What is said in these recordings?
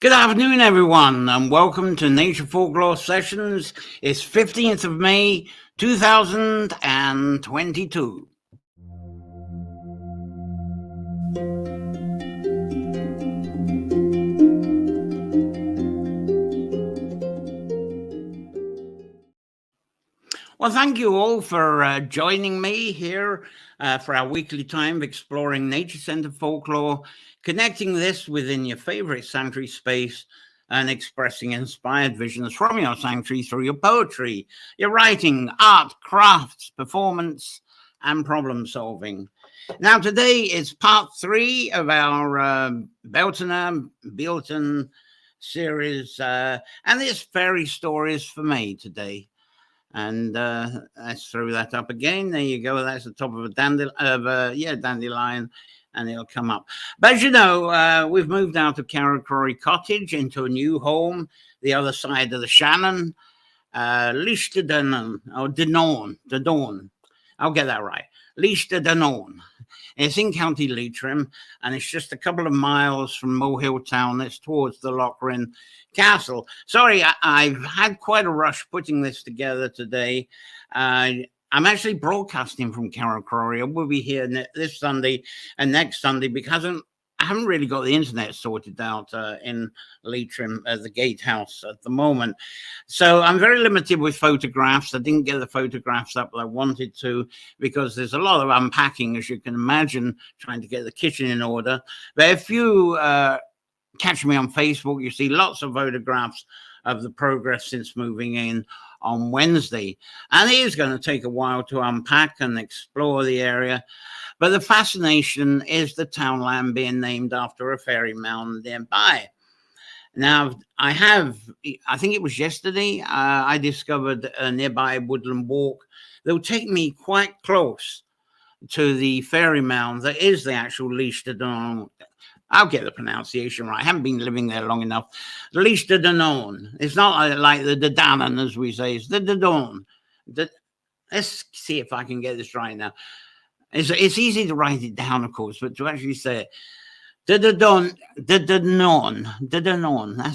Good afternoon, everyone, and welcome to Nature Folklore Sessions. It's 15th of May, 2022. Well, thank you all for joining me here for our weekly time of exploring nature-centered folklore, connecting this within your favorite sanctuary space and expressing inspired visions from your sanctuary through your poetry, your writing, art, crafts, performance, and problem solving. Now, today is part 3 of our Bealtaine series, and it's fairy stories for May today. And let's throw that up again. There you go. That's the top of a dandelion, and it'll come up. But as you know, we've moved out of Carricrory Cottage into a new home, the other side of the Shannon, Leash de Dawn, or de Dawn. I'll get that right. Leash de Dawn. It's in County Leitrim, and it's just a couple of miles from Mohill Town. It's towards the Lochrin Castle. Sorry, I've had quite a rush putting this together today. I'm actually broadcasting from Carricrory. I will be here this Sunday and next Sunday because I haven't really got the internet sorted out in Leitrim at the Gatehouse at the moment. So I'm very limited with photographs. I didn't get the photographs up that I wanted to because there's a lot of unpacking, as you can imagine, trying to get the kitchen in order. But if you catch me on Facebook, you see lots of photographs of the progress since moving in on Wednesday. And it is going to take a while to unpack and explore the area. But the fascination is the townland being named after a fairy mound nearby. Now, I think it was yesterday, I discovered a nearby woodland walk that will take me quite close to the fairy mound that is the actual Leash de Dawn. I'll get the pronunciation right. I haven't been living there long enough. Leash de Dawn. It's not like the Danon, as we say. It's the Dawn. Let's see if I can get this right now. It's easy to write it down, of course, but to actually say it. The Dawn. That's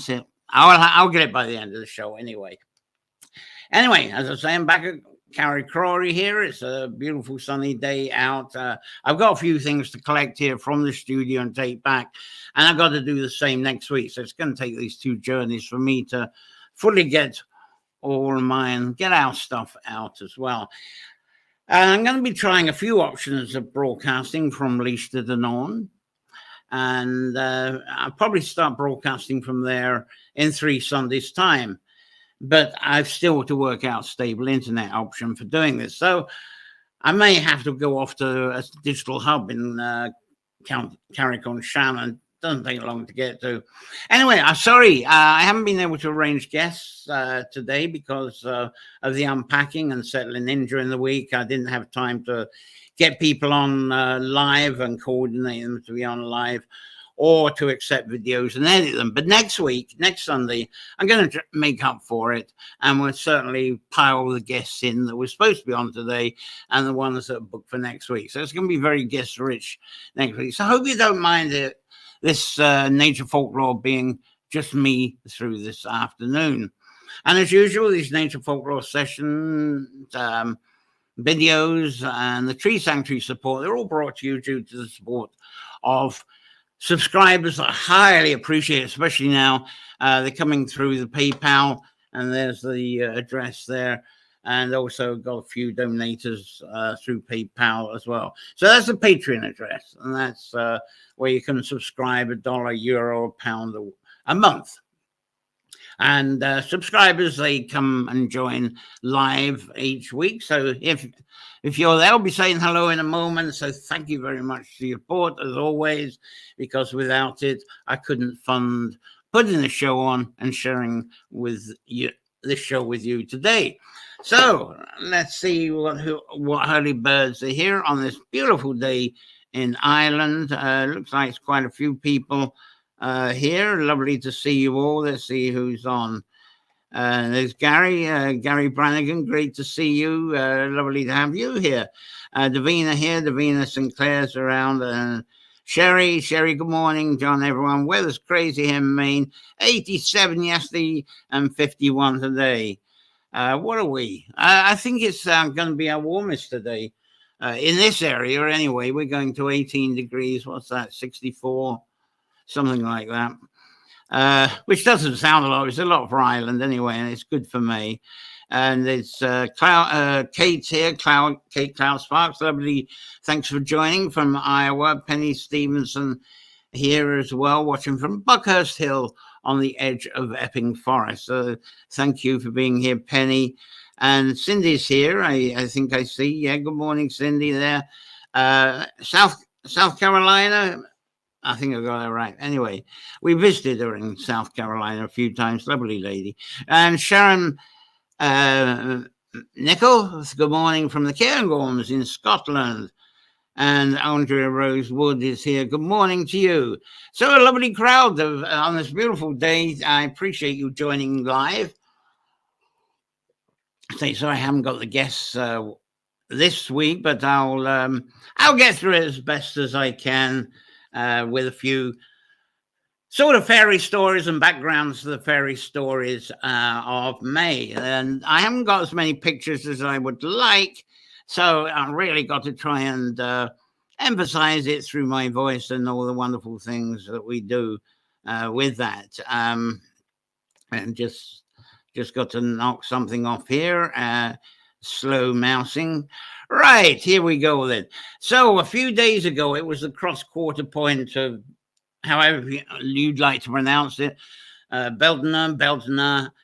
it. I'll get it by the end of the show anyway. Anyway, as I say, I'm back at Carricrory here. It's a beautiful sunny day out. I've got a few things to collect here from the studio and take back, and I've got to do the same next week. So it's going to take these 2 journeys for me to fully get all of mine, get our stuff out as well. And I'm going to be trying a few options of broadcasting from Leash de Dawn. And I'll probably start broadcasting from there in 3 Sundays' time. But I've still to work out stable internet option for doing this. So I may have to go off to a digital hub in Carrick-on-Shannon. Doesn't take long to get to. Anyway, I'm sorry. I haven't been able to arrange guests today because of the unpacking and settling in during the week. I didn't have time to get people on live and coordinate them to be on live or to accept videos and edit them. But next week, next Sunday, I'm going to make up for it. And we'll certainly pile the guests in that were supposed to be on today and the ones that are booked for next week. So it's going to be very guest-rich next week. So I hope you don't mind this nature folklore being just me through this afternoon. And as usual, these nature folklore sessions, videos, and the tree sanctuary support, they're all brought to you due to the support of subscribers that I highly appreciate, especially now. They're coming through the PayPal, and there's the address there. And also got a few donators through PayPal as well. So that's the Patreon address, and that's where you can subscribe $1, euro, £1 a month. And subscribers, they come and join live each week. So if you're there, I'll be saying hello in a moment. So thank you very much for your support, as always, because without it, I couldn't fund putting the show on and sharing with you this show with you today. So let's see what early birds are here on this beautiful day in Ireland. Looks like it's quite a few people here. Lovely to see you all. Let's see who's on. There's Gary Brannigan. Great to see you. Lovely to have you here. Davina here. Davina Sinclair's around. Sherry, good morning, John, everyone. Weather's crazy here in Maine. 87 yesterday and 51 today. What are we? I think it's going to be our warmest today. In this area, anyway, we're going to 18 degrees. What's that? 64, something like that. Which doesn't sound a lot. It's a lot for Ireland anyway, and it's good for me. And it's Kate here, Kate Cloud Sparks. Lovely. Thanks for joining from Iowa. Penny Stevenson here as well, watching from Buckhurst Hill on the edge of Epping Forest. So thank you for being here, Penny. And Cindy's here. I think I see. Yeah, good morning, Cindy there. South Carolina. I think I got that right. Anyway, we visited her in South Carolina a few times. Lovely lady. And Sharon Nichols, good morning from the Cairngorms in Scotland. And Andrea Rose Wood is here. Good morning to you. So a lovely crowd on this beautiful day. I appreciate you joining live. Sorry, I haven't got the guests this week, but I'll get through it as best as I can with a few sort of fairy stories and backgrounds to the fairy stories of May. And I haven't got as many pictures as I would like, so I really got to try and emphasize it through my voice and all the wonderful things that we do with that. And just got to knock something off here. Slow mousing. Right, here we go then. So a few days ago, it was the cross-quarter point of however you'd like to pronounce it. Bealtaine, Bealtaine,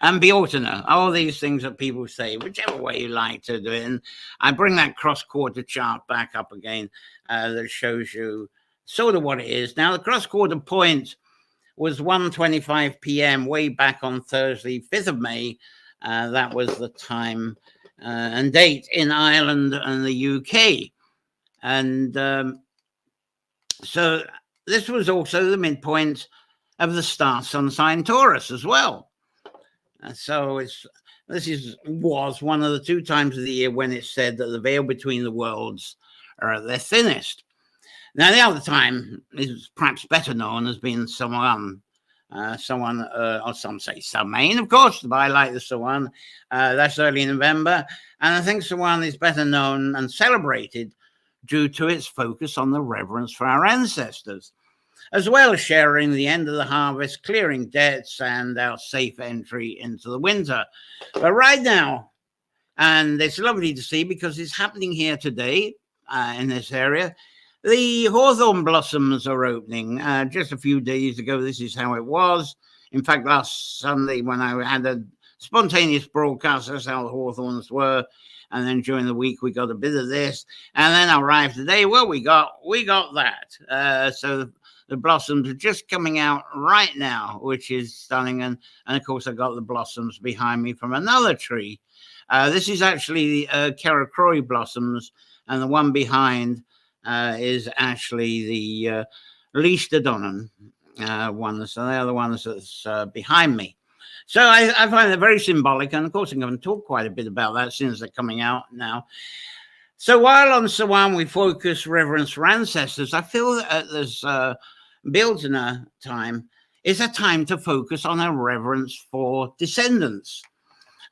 and Bealtaine. All these things that people say, whichever way you like to do it. And I bring that cross-quarter chart back up again that shows you sort of what it is. Now, the cross-quarter point was 1:25 p.m. way back on Thursday, 5th of May. That was the time and date in Ireland and the UK. And so this was also the midpoint of the star sun sign Taurus as well. So this was one of the 2 times of the year when it's said that the veil between the worlds are at their thinnest. Now, the other time is perhaps better known as being Samhain, or some say Samhain, of course, but I like the Samhain. That's early November. And I think Samhain is better known and celebrated due to its focus on the reverence for our ancestors, as well as sharing the end of the harvest, clearing debts, and our safe entry into the winter. But right now, and it's lovely to see because it's happening here today in this area, the Hawthorn Blossoms are opening. Just a few days ago, this is how it was. In fact, last Sunday when I had a spontaneous broadcast, that's how the Hawthorns were. And then during the week, we got a bit of this. And then I arrived today. Well, we got that. So the blossoms are just coming out right now, which is stunning. And of course, I got the blossoms behind me from another tree. This is actually the Caracroy blossoms. And the one behind is actually the Leasterdonnen one. So they're the ones that's behind me. So I find it very symbolic. And of course, I'm going to talk quite a bit about that since they're coming out now. So while on Samhain we focus reverence for ancestors, I feel that there's Bealtaine time is a time to focus on a reverence for descendants.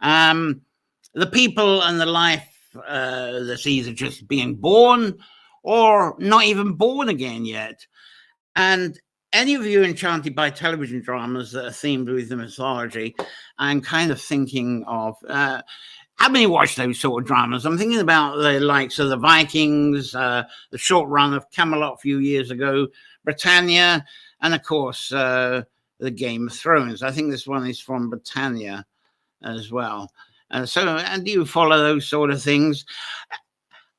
The people and the life that's either just being born or not even born again yet. And any of you enchanted by television dramas that are themed with the mythology, I'm kind of thinking of how many watch those sort of dramas? I'm thinking about the likes of the Vikings, the short run of Camelot a few years ago, Britannia, and of course the Game of Thrones. I think this one is from Britannia as well. And do you follow those sort of things?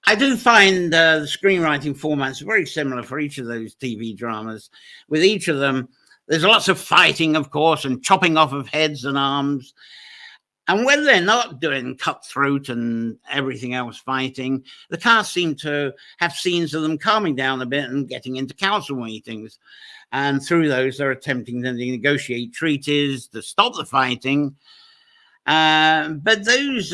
I do find the screenwriting formats very similar for each of those TV dramas. With each of them, there's lots of fighting, of course, and chopping off of heads and arms. And when they're not doing cutthroat and everything else fighting, the cast seem to have scenes of them calming down a bit and getting into council meetings. And through those, they're attempting to negotiate treaties to stop the fighting. But those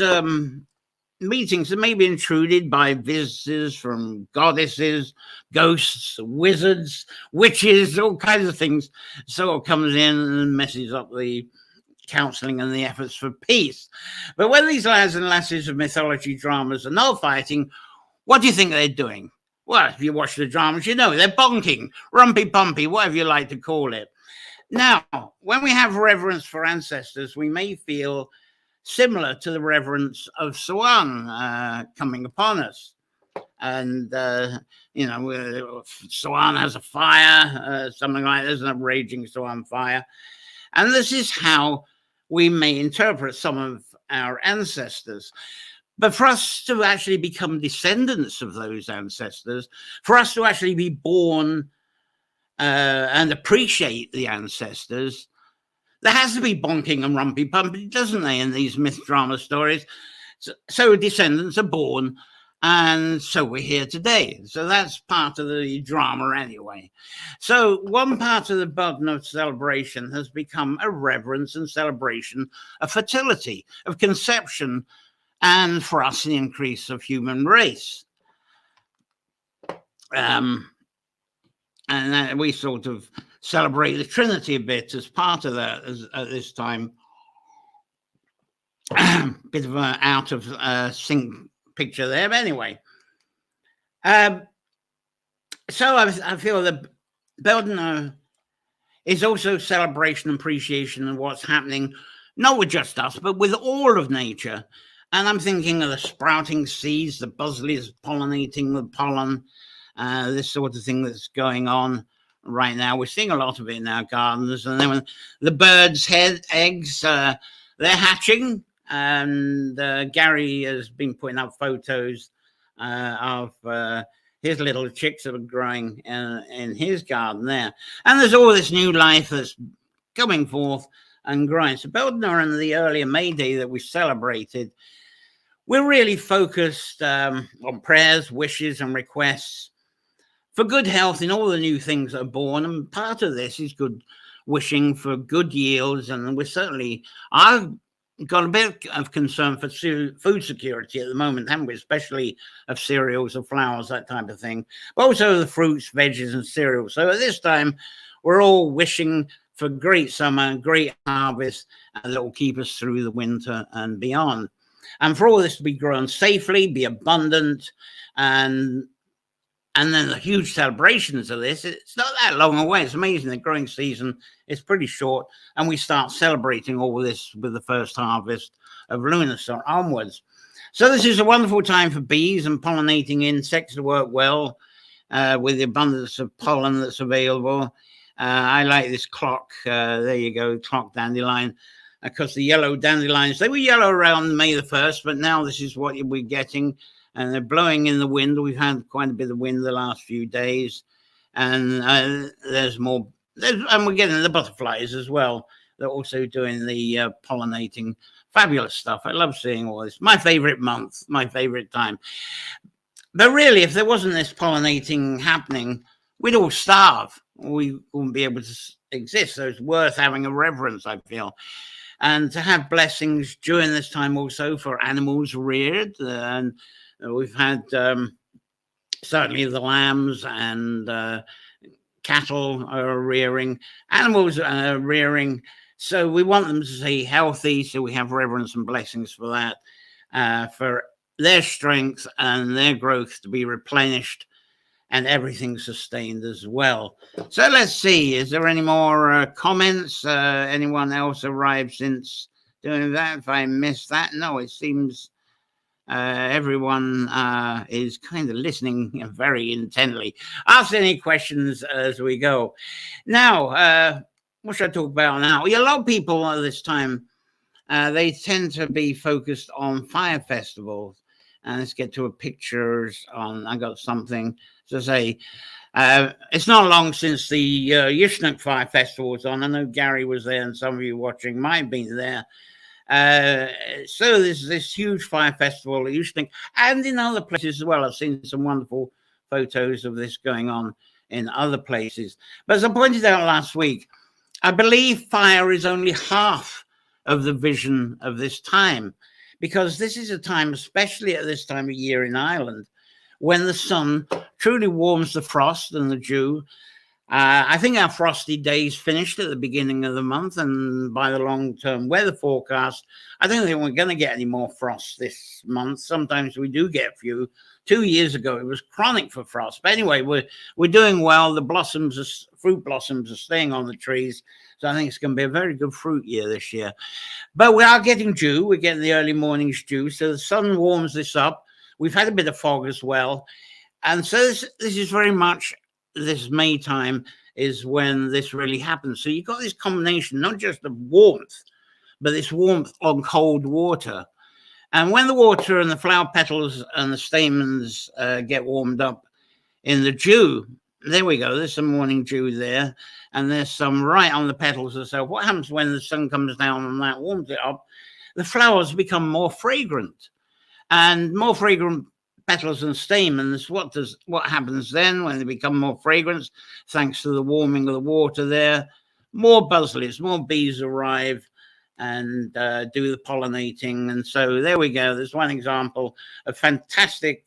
meetings that may be intruded by visitors from goddesses, ghosts, wizards, witches, all kinds of things, sort of comes in and messes up the counselling and the efforts for peace. But when these lads and lasses of mythology dramas are not fighting, what do you think they're doing? Well, if you watch the dramas, you know they're bonking, rumpy-pumpy, whatever you like to call it. Now, when we have reverence for ancestors, we may feel similar to the reverence of Swan coming upon us. And, Swan has a fire, something like this, a raging Swan fire. And this is how we may interpret some of our ancestors. But for us to actually become descendants of those ancestors, for us to actually be born and appreciate the ancestors, there has to be bonking and rumpy-pumpy, doesn't there, in these myth drama stories? So descendants are born, and so we're here today. So that's part of the drama anyway. So one part of the burden of celebration has become a reverence and celebration of fertility, of conception, and for us, the increase of human race. And we sort of celebrate the Trinity a bit as part of that at this time. Bit of an out of sync picture there, but anyway. So I feel that Bealtaine is also celebration and appreciation of what's happening, not with just us, but with all of nature. And I'm thinking of the sprouting seeds, the buzzleys pollinating the pollen, this sort of thing that's going on right now. We're seeing a lot of it in our gardens. And then when the birds' eggs, they're hatching. And Gary has been putting up photos of his little chicks that are growing in his garden there. And there's all this new life that's coming forth and growing. So Bealtaine and the earlier May Day that we celebrated, we're really focused on prayers, wishes, and requests for good health in all the new things that are born. And part of this is good wishing for good yields. And we certainly are got a bit of concern for food security at the moment, haven't we? Especially of cereals or flowers, that type of thing. But also the fruits, veggies, and cereals. So at this time, we're all wishing for great summer, great harvest, and that will keep us through the winter and beyond. And for all this to be grown safely, be abundant, and then the huge celebrations of this, it's not that long away. It's amazing. The growing season is pretty short, and we start celebrating all this with the first harvest of Lunar onwards. So this is a wonderful time for bees and pollinating insects to work well with the abundance of pollen that's available. I like this clock. There you go, clock dandelion. Because the yellow dandelions, they were yellow around May the 1st, but now this is what we're getting. And they're blowing in the wind. We've had quite a bit of wind the last few days. And there's more. And we're getting the butterflies as well. They're also doing the pollinating. Fabulous stuff. I love seeing all this. My favorite month, my favorite time. But really, if there wasn't this pollinating happening, we'd all starve. We wouldn't be able to exist. So it's worth having a reverence, I feel. And to have blessings during this time also for animals reared. And we've had certainly the lambs and cattle are rearing, animals are rearing. So we want them to stay healthy. So we have reverence and blessings for that, for their strength and their growth to be replenished and everything sustained as well. So let's see, is there any more comments? Anyone else arrived since doing that? If I missed that, no, it seems everyone is kind of listening very intently. Ask any questions as we go. Now, what should I talk about now? A lot of people at this time, they tend to be focused on fire festivals. And let's get to a pictures on, I got something to say. It's not long since the Yushnik Fire Festival was on. I know Gary was there and some of you watching might have been there. So there's this huge fire festival at Yushnik and in other places as well. I've seen some wonderful photos of this going on in other places. But as I pointed out last week, I believe fire is only half of the vision of this time. because this is a time, especially at this time of year in Ireland, when the sun truly warms the frost and the dew. I think our frosty days finished at the beginning of the month, and by the long-term weather forecast, I don't think we're going to get any more frost this month. Sometimes we do get a few. 2 years ago, it was chronic for frost. But anyway, we're doing well. The fruit blossoms are staying on the trees, so I think it's going to be a very good fruit year this year. But we are getting dew. We're getting the early morning's dew, so the sun warms this up. We've had a bit of fog as well, and so this is very much. This May time is when this really happens. So you've got this combination, not just of warmth, but this warmth on cold water. And when the water and the flower petals and the stamens get warmed up in the dew, there we go. There's some morning dew there, and there's some right on the petals themselves. What happens when the sun comes down and that warms it up? The flowers become more fragrant, and more fragrant petals and stamens. What happens then when they become more fragrant, thanks to the warming of the water there? More buzzards, more bees arrive and do the pollinating. And so there we go. There's one example of fantastic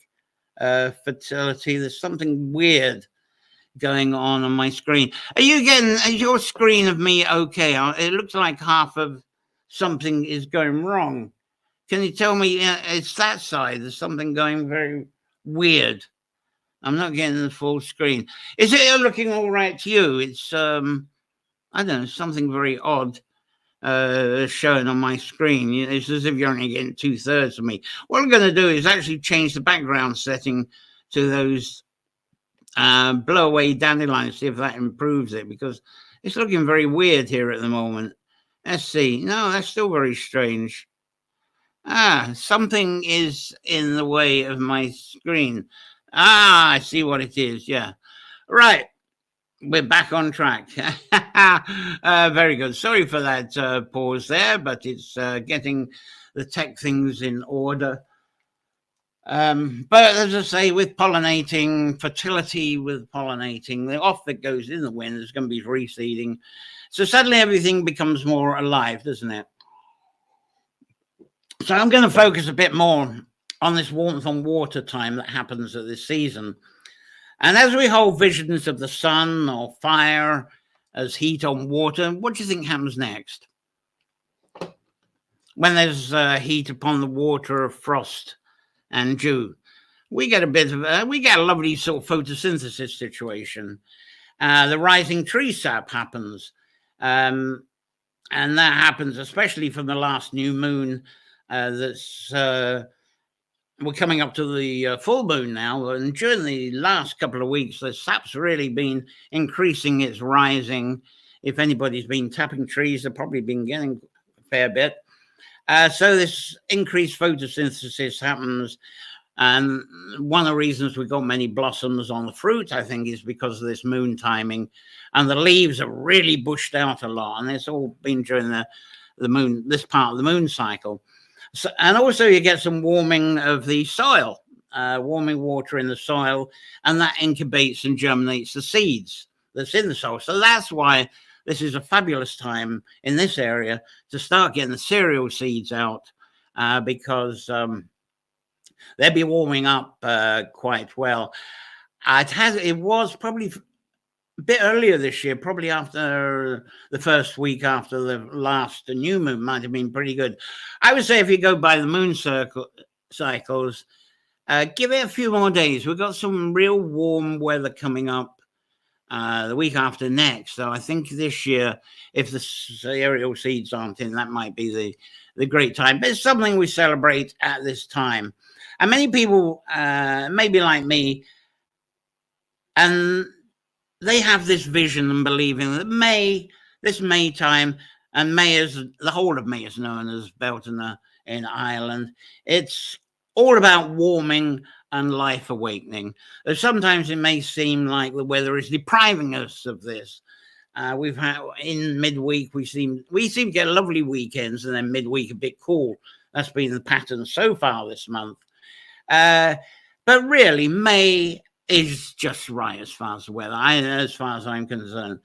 fertility. There's something weird going on my screen. Is your screen of me okay? It looks like half of something is going wrong. Can you tell me it's that side? There's something going very weird. I'm not getting the full screen. Is it looking all right to you? It's, I don't know, something very odd showing on my screen. It's as if you're only getting 2/3 of me. What I'm going to do is actually change the background setting to those blow away dandelions, see if that improves it, because it's looking very weird here at the moment. Let's see. No, that's still very strange. Something is in the way of my screen. I see what it is. Yeah. Right. We're back on track. Very good. Sorry for that pause there, but it's getting the tech things in order. But as I say, with pollinating, fertility with pollinating, the off that goes in the wind is going to be reseeding. So suddenly everything becomes more alive, doesn't it? So I'm going to focus a bit more on this warmth on water time that happens at this season. And as we hold visions of the sun or fire as heat on water, what do you think happens next? When there's heat upon the water of frost and dew, we get a lovely sort of photosynthesis situation. The rising tree sap happens. And that happens especially from the last new moon. We're coming up to the full moon now, and during the last couple of weeks, the sap's really been increasing its rising. If anybody's been tapping trees, they've probably been getting a fair bit. So this increased photosynthesis happens, and one of the reasons we've got many blossoms on the fruit, I think, is because of this moon timing, and the leaves are really bushed out a lot, and it's all been during the moon, this part of the moon cycle. So, and also you get some warming of the soil, warming water in the soil, and that incubates and germinates the seeds that's in the soil. So that's why this is a fabulous time in this area to start getting the cereal seeds out, because they'll be warming up quite well. It was probably a bit earlier this year, probably after the first week after the last new moon might have been pretty good. I would say if you go by the moon cycles, give it a few more days. We've got some real warm weather coming up the week after next. So I think this year, if the cereal seeds aren't in, that might be the great time. But it's something we celebrate at this time. And many people, maybe like me, and they have this vision and believing that this May time, and the whole of May is known as Bealtaine in Ireland. It's all about warming and life awakening. Sometimes it may seem like the weather is depriving us of this. We've had in midweek, we seem to get lovely weekends, and then midweek a bit cool. That's been the pattern so far this month. But really, May is just right as far as the weather, as far as I'm concerned.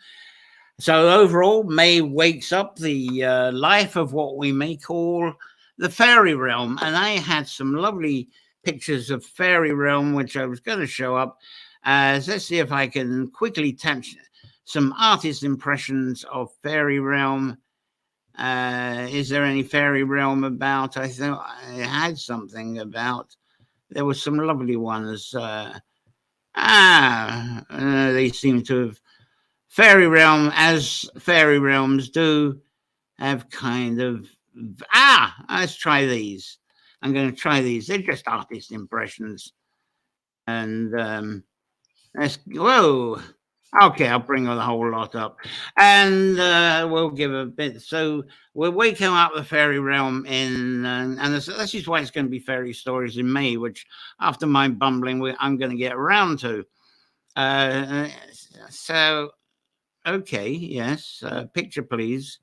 So overall, May wakes up the life of what we may call the fairy realm, and I had some lovely pictures of fairy realm, which I was going to show up. Let's see if I can quickly touch some artist impressions of fairy realm. Is there any fairy realm about? I thought I had something about. There were some lovely ones. They seem to have fairy realm, as fairy realms do, have kind of. Let's try these. I'm going to try these. They're just artist impressions. And whoa. Okay, I'll bring the whole lot up. And we'll give a bit. So we're waking up the fairy realm in, and this is why it's going to be fairy stories in May, which after my bumbling, I'm going to get around to. So, okay, yes. Picture, please.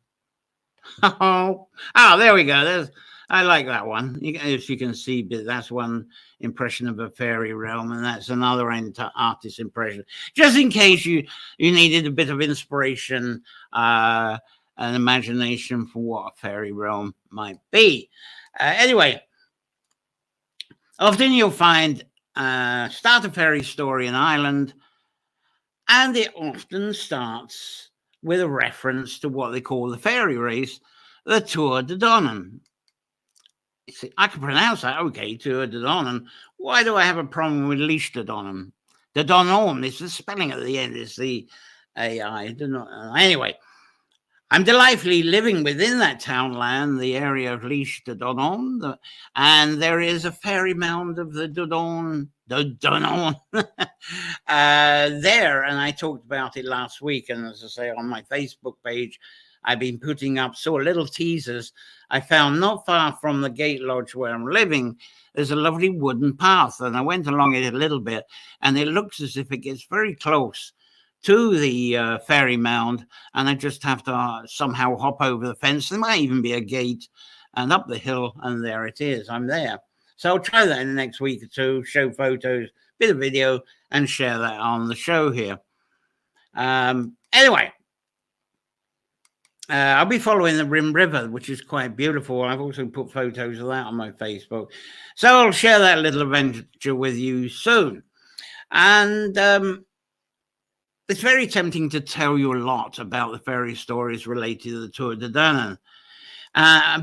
Oh, there we go. I like that one. If you can see, that's one impression of a fairy realm, and that's another artist impression. Just in case you needed a bit of inspiration and imagination for what a fairy realm might be. Anyway, often you'll find start a fairy story in Ireland, and it often starts with a reference to what they call the fairy race, the Tuatha Dé Danann. See, I can pronounce that, okay, Tuatha Dé Danann. Why do I have a problem with Leash Dé Danann? The Danon is the spelling at the end, is the AI. Anyway, I'm delightfully living within that townland, the area of Leash Dé Danann, and there is a fairy mound of the Danon there, and I talked about it last week, and as I say on my Facebook page, I've been putting up sort of little teasers. I found not far from the gate lodge where I'm living, there's a lovely wooden path, and I went along it a little bit, and it looks as if it gets very close to the fairy mound, and I just have to somehow hop over the fence. There might even be a gate, and up the hill, and there it is. I'm there. So I'll try that in the next week or two, show photos, bit of video, and share that on the show here. Anyway, I'll be following the Rim River, which is quite beautiful. I've also put photos of that on my Facebook. So I'll share that little adventure with you soon. And it's very tempting to tell you a lot about the fairy stories related to the Tuatha Dé Danann.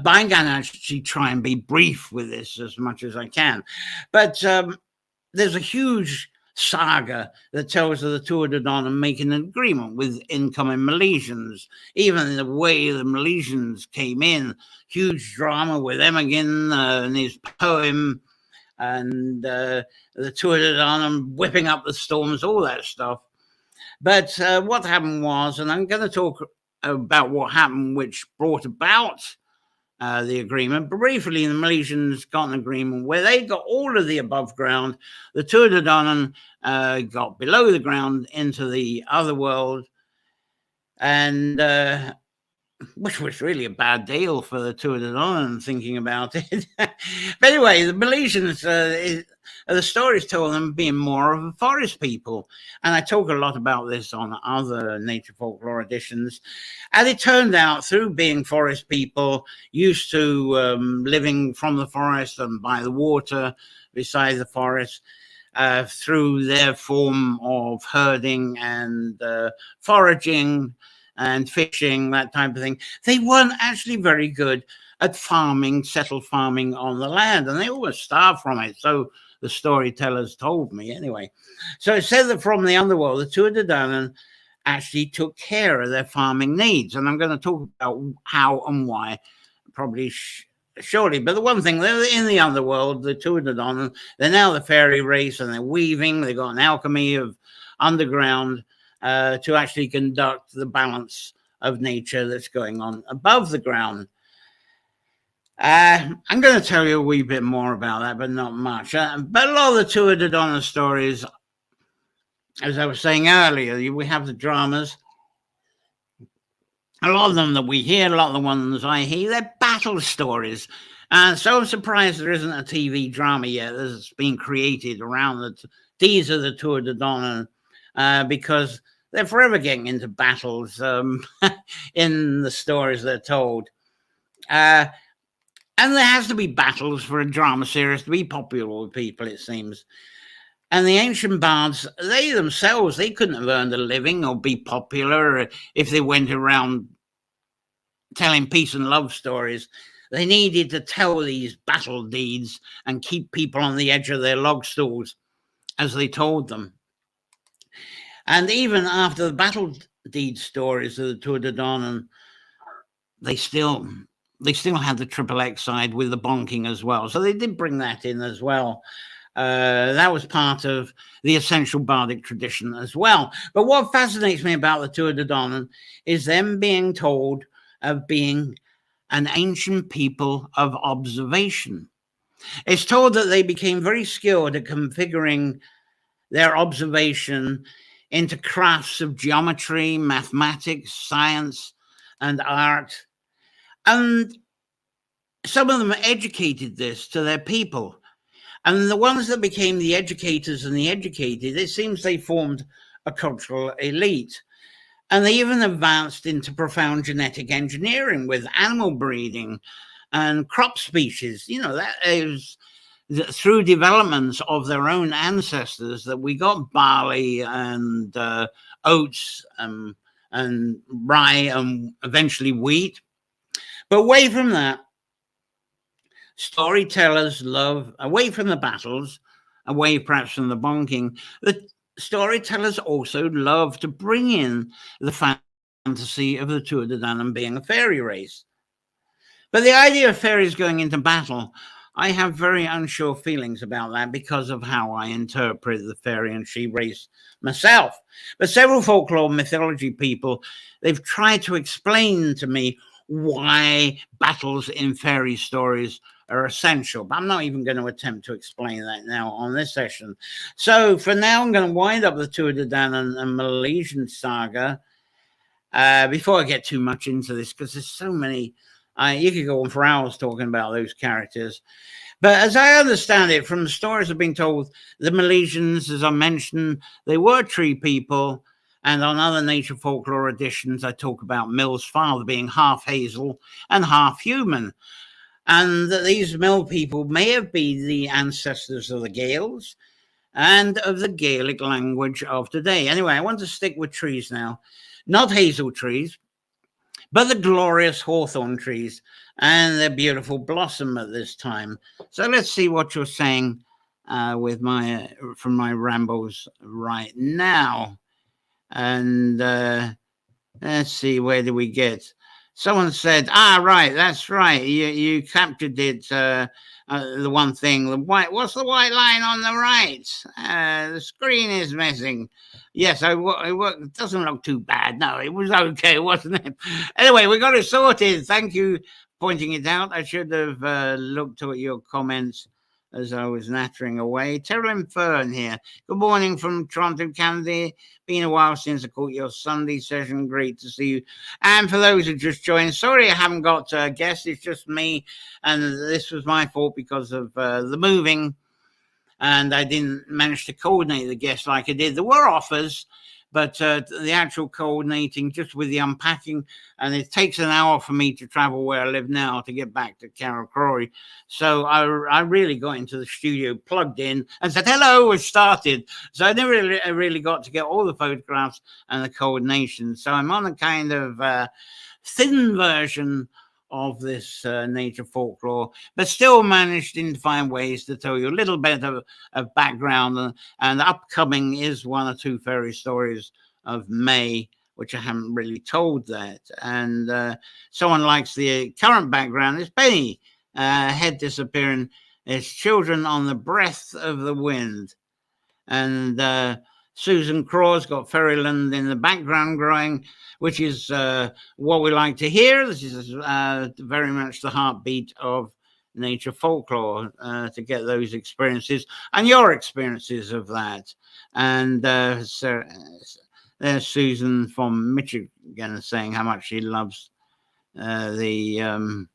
But I'm going to actually try and be brief with this as much as I can. But there's a huge saga that tells of the Tuatha Dé Danann making an agreement with incoming Milesians. Even the way the Milesians came in, huge drama with Imogen and his poem, and the Tuatha Dé Danann whipping up the storms, all that stuff. But what happened was, and I'm going to talk about what happened, which brought about the agreement. But briefly, the Milesians got an agreement where they got all of the above ground. The Tuatha Dé Danann got below the ground into the other world, and which was really a bad deal for the Tuatha Dé Danann, thinking about it. But anyway, the Milesians, the stories tell them being more of a forest people. And I talk a lot about this on other nature folklore editions. And it turned out, through being forest people, used to living from the forest and by the water, beside the forest, through their form of herding and foraging and fishing, that type of thing, they weren't actually very good at farming, settled farming on the land, and they always starved from it. So the storytellers told me anyway. So it said that from the underworld, the Tuatha Dé Danann actually took care of their farming needs. And I'm going to talk about how and why, probably shortly. But the one thing, they're in the underworld, the Tuatha Dé Danann, they're now the fairy race, and they're weaving. They've got an alchemy of underground to actually conduct the balance of nature that's going on above the ground. I'm going to tell you a wee bit more about that, but not much. But a lot of the Tuatha Dé Danann stories, as I was saying earlier, we have the dramas. A lot of them that we hear, a lot of the ones I hear, they're battle stories. So I'm surprised there isn't a TV drama yet that's been created around these are the Tuatha Dé Danann, because they're forever getting into battles in the stories they're told. And there has to be battles for a drama series to be popular with people, it seems. And the ancient bards, they themselves, they couldn't have earned a living or be popular if they went around telling peace and love stories. They needed to tell these battle deeds and keep people on the edge of their log stools as they told them. And even after the battle deed stories of the Tour de Donan, they still had the triple X side with the bonking as well. So they did bring that in as well. That was part of the essential bardic tradition as well. But what fascinates me about the Tour de Donan is them being told of being an ancient people of observation. It's told that they became very skilled at configuring their observation into crafts of geometry, mathematics, science, and art. And some of them educated this to their people. And the ones that became the educators and the educated, it seems they formed a cultural elite. And they even advanced into profound genetic engineering with animal breeding and crop species. You know, that is through developments of their own ancestors that we got barley and oats and rye and eventually wheat. But away from that, storytellers love, away from the battles, away perhaps from the bonking, the storytellers also love to bring in the fantasy of the Tour de Danann being a fairy race. But the idea of fairies going into battle, I have very unsure feelings about that because of how I interpret the fairy and she race myself. But several folklore mythology people, they've tried to explain to me why battles in fairy stories are essential, but I'm not even going to attempt to explain that now on this session. So for now, I'm going to wind up the Tour de Danann and Milesian saga before I get too much into this, because there's so many. You could go on for hours talking about those characters. But as I understand it, from the stories I've been told, the Milesians, as I mentioned, they were tree people. And on other nature folklore editions, I talk about Mill's father being half hazel and half human. And that these mill people may have been the ancestors of the Gaels and of the Gaelic language of today. Anyway, I want to stick with trees now. Not hazel trees, but the glorious hawthorn trees and their beautiful blossom at this time. So let's see what you're saying with from my rambles right now. And let's see, where do we get? Someone said, right, that's right. You captured it. The one thing, the white. What's the white line on the right? The screen is missing. Yes, it doesn't look too bad. No, it was okay, wasn't it? Anyway, we got it sorted. Thank you for pointing it out. I should have looked at your comments as I was nattering away. Terrell Fern here. Good morning from Toronto, Canada. Been a while since I caught your Sunday session. Great to see you. And for those who just joined, sorry I haven't got a guest. It's just me. And this was my fault because of the moving. And I didn't manage to coordinate the guests like I did. There were offers, but the actual coordinating just with the unpacking, and it takes an hour for me to travel where I live now to get back to Carrowcroy. So I really got into the studio, plugged in, and said, hello, we've started. So I never really got to get all the photographs and the coordination. So I'm on a kind of thin version of this nature folklore, but still managed to find ways to tell you a little bit of background. And upcoming is one or two fairy stories of May, which I haven't really told that. And someone likes the current background is Penny, head disappearing. It's children on the breath of the wind. And Susan Craw's got Fairyland in the background growing, which is what we like to hear. This is very much the heartbeat of nature folklore, to get those experiences and your experiences of that. And there's Susan from Michigan saying how much she loves the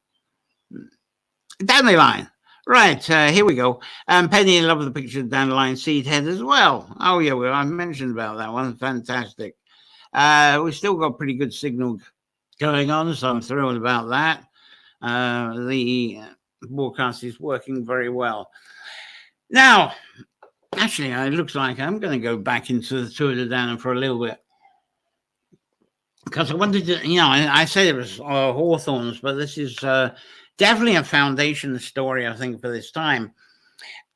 dandelion. Right, here we go. Penny loves the picture of dandelion seed head as well. Oh, yeah, I mentioned about that one. Fantastic. We've still got pretty good signal going on, so I'm thrilled about that. The broadcast is working very well. Now, actually, it looks like I'm going to go back into the Tour de Danann for a little bit. Because I wanted to, I said it was Hawthorns, but this is definitely a foundation story, I think, for this time.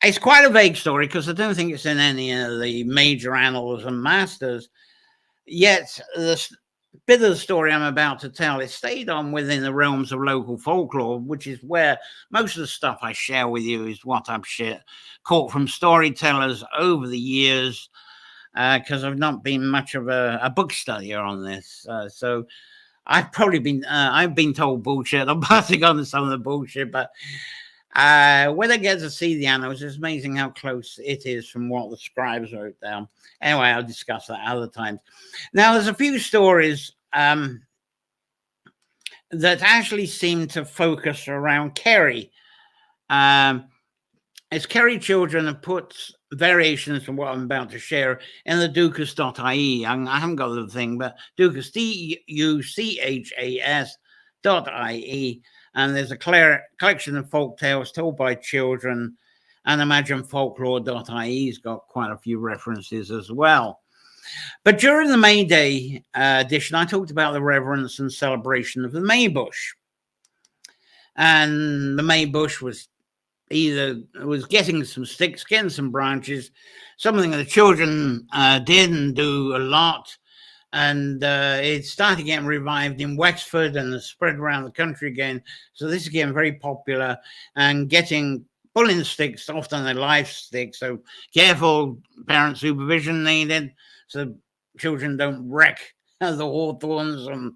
It's quite a vague story because I don't think it's in any of the major annals and masters. Yet, the bit of the story I'm about to tell, it stayed on within the realms of local folklore, which is where most of the stuff I share with you is what I've caught from storytellers over the years, because I've not been much of a book studier on this. So I've been told bullshit. I'm passing on to some of the bullshit, but when I get to see the annals, it's amazing how close it is from what the scribes wrote down. Anyway, I'll discuss that other times. Now, there's a few stories that actually seem to focus around Kerry. It's Kerry children have put variations from what I'm about to share in the duchas.ie. I haven't got the thing, but duchas, duchas.ie. And there's a collection of folk tales told by children. And imagine folklore.ie's got quite a few references as well. But during the May Day edition, I talked about the reverence and celebration of the Maybush. And the Maybush was getting some sticks, getting some branches, something that the children did and do a lot. And it started getting revived in Wexford and spread around the country again. So this is getting very popular and pulling sticks, often they're live sticks. So careful, parent supervision needed so children don't wreck the hawthorns and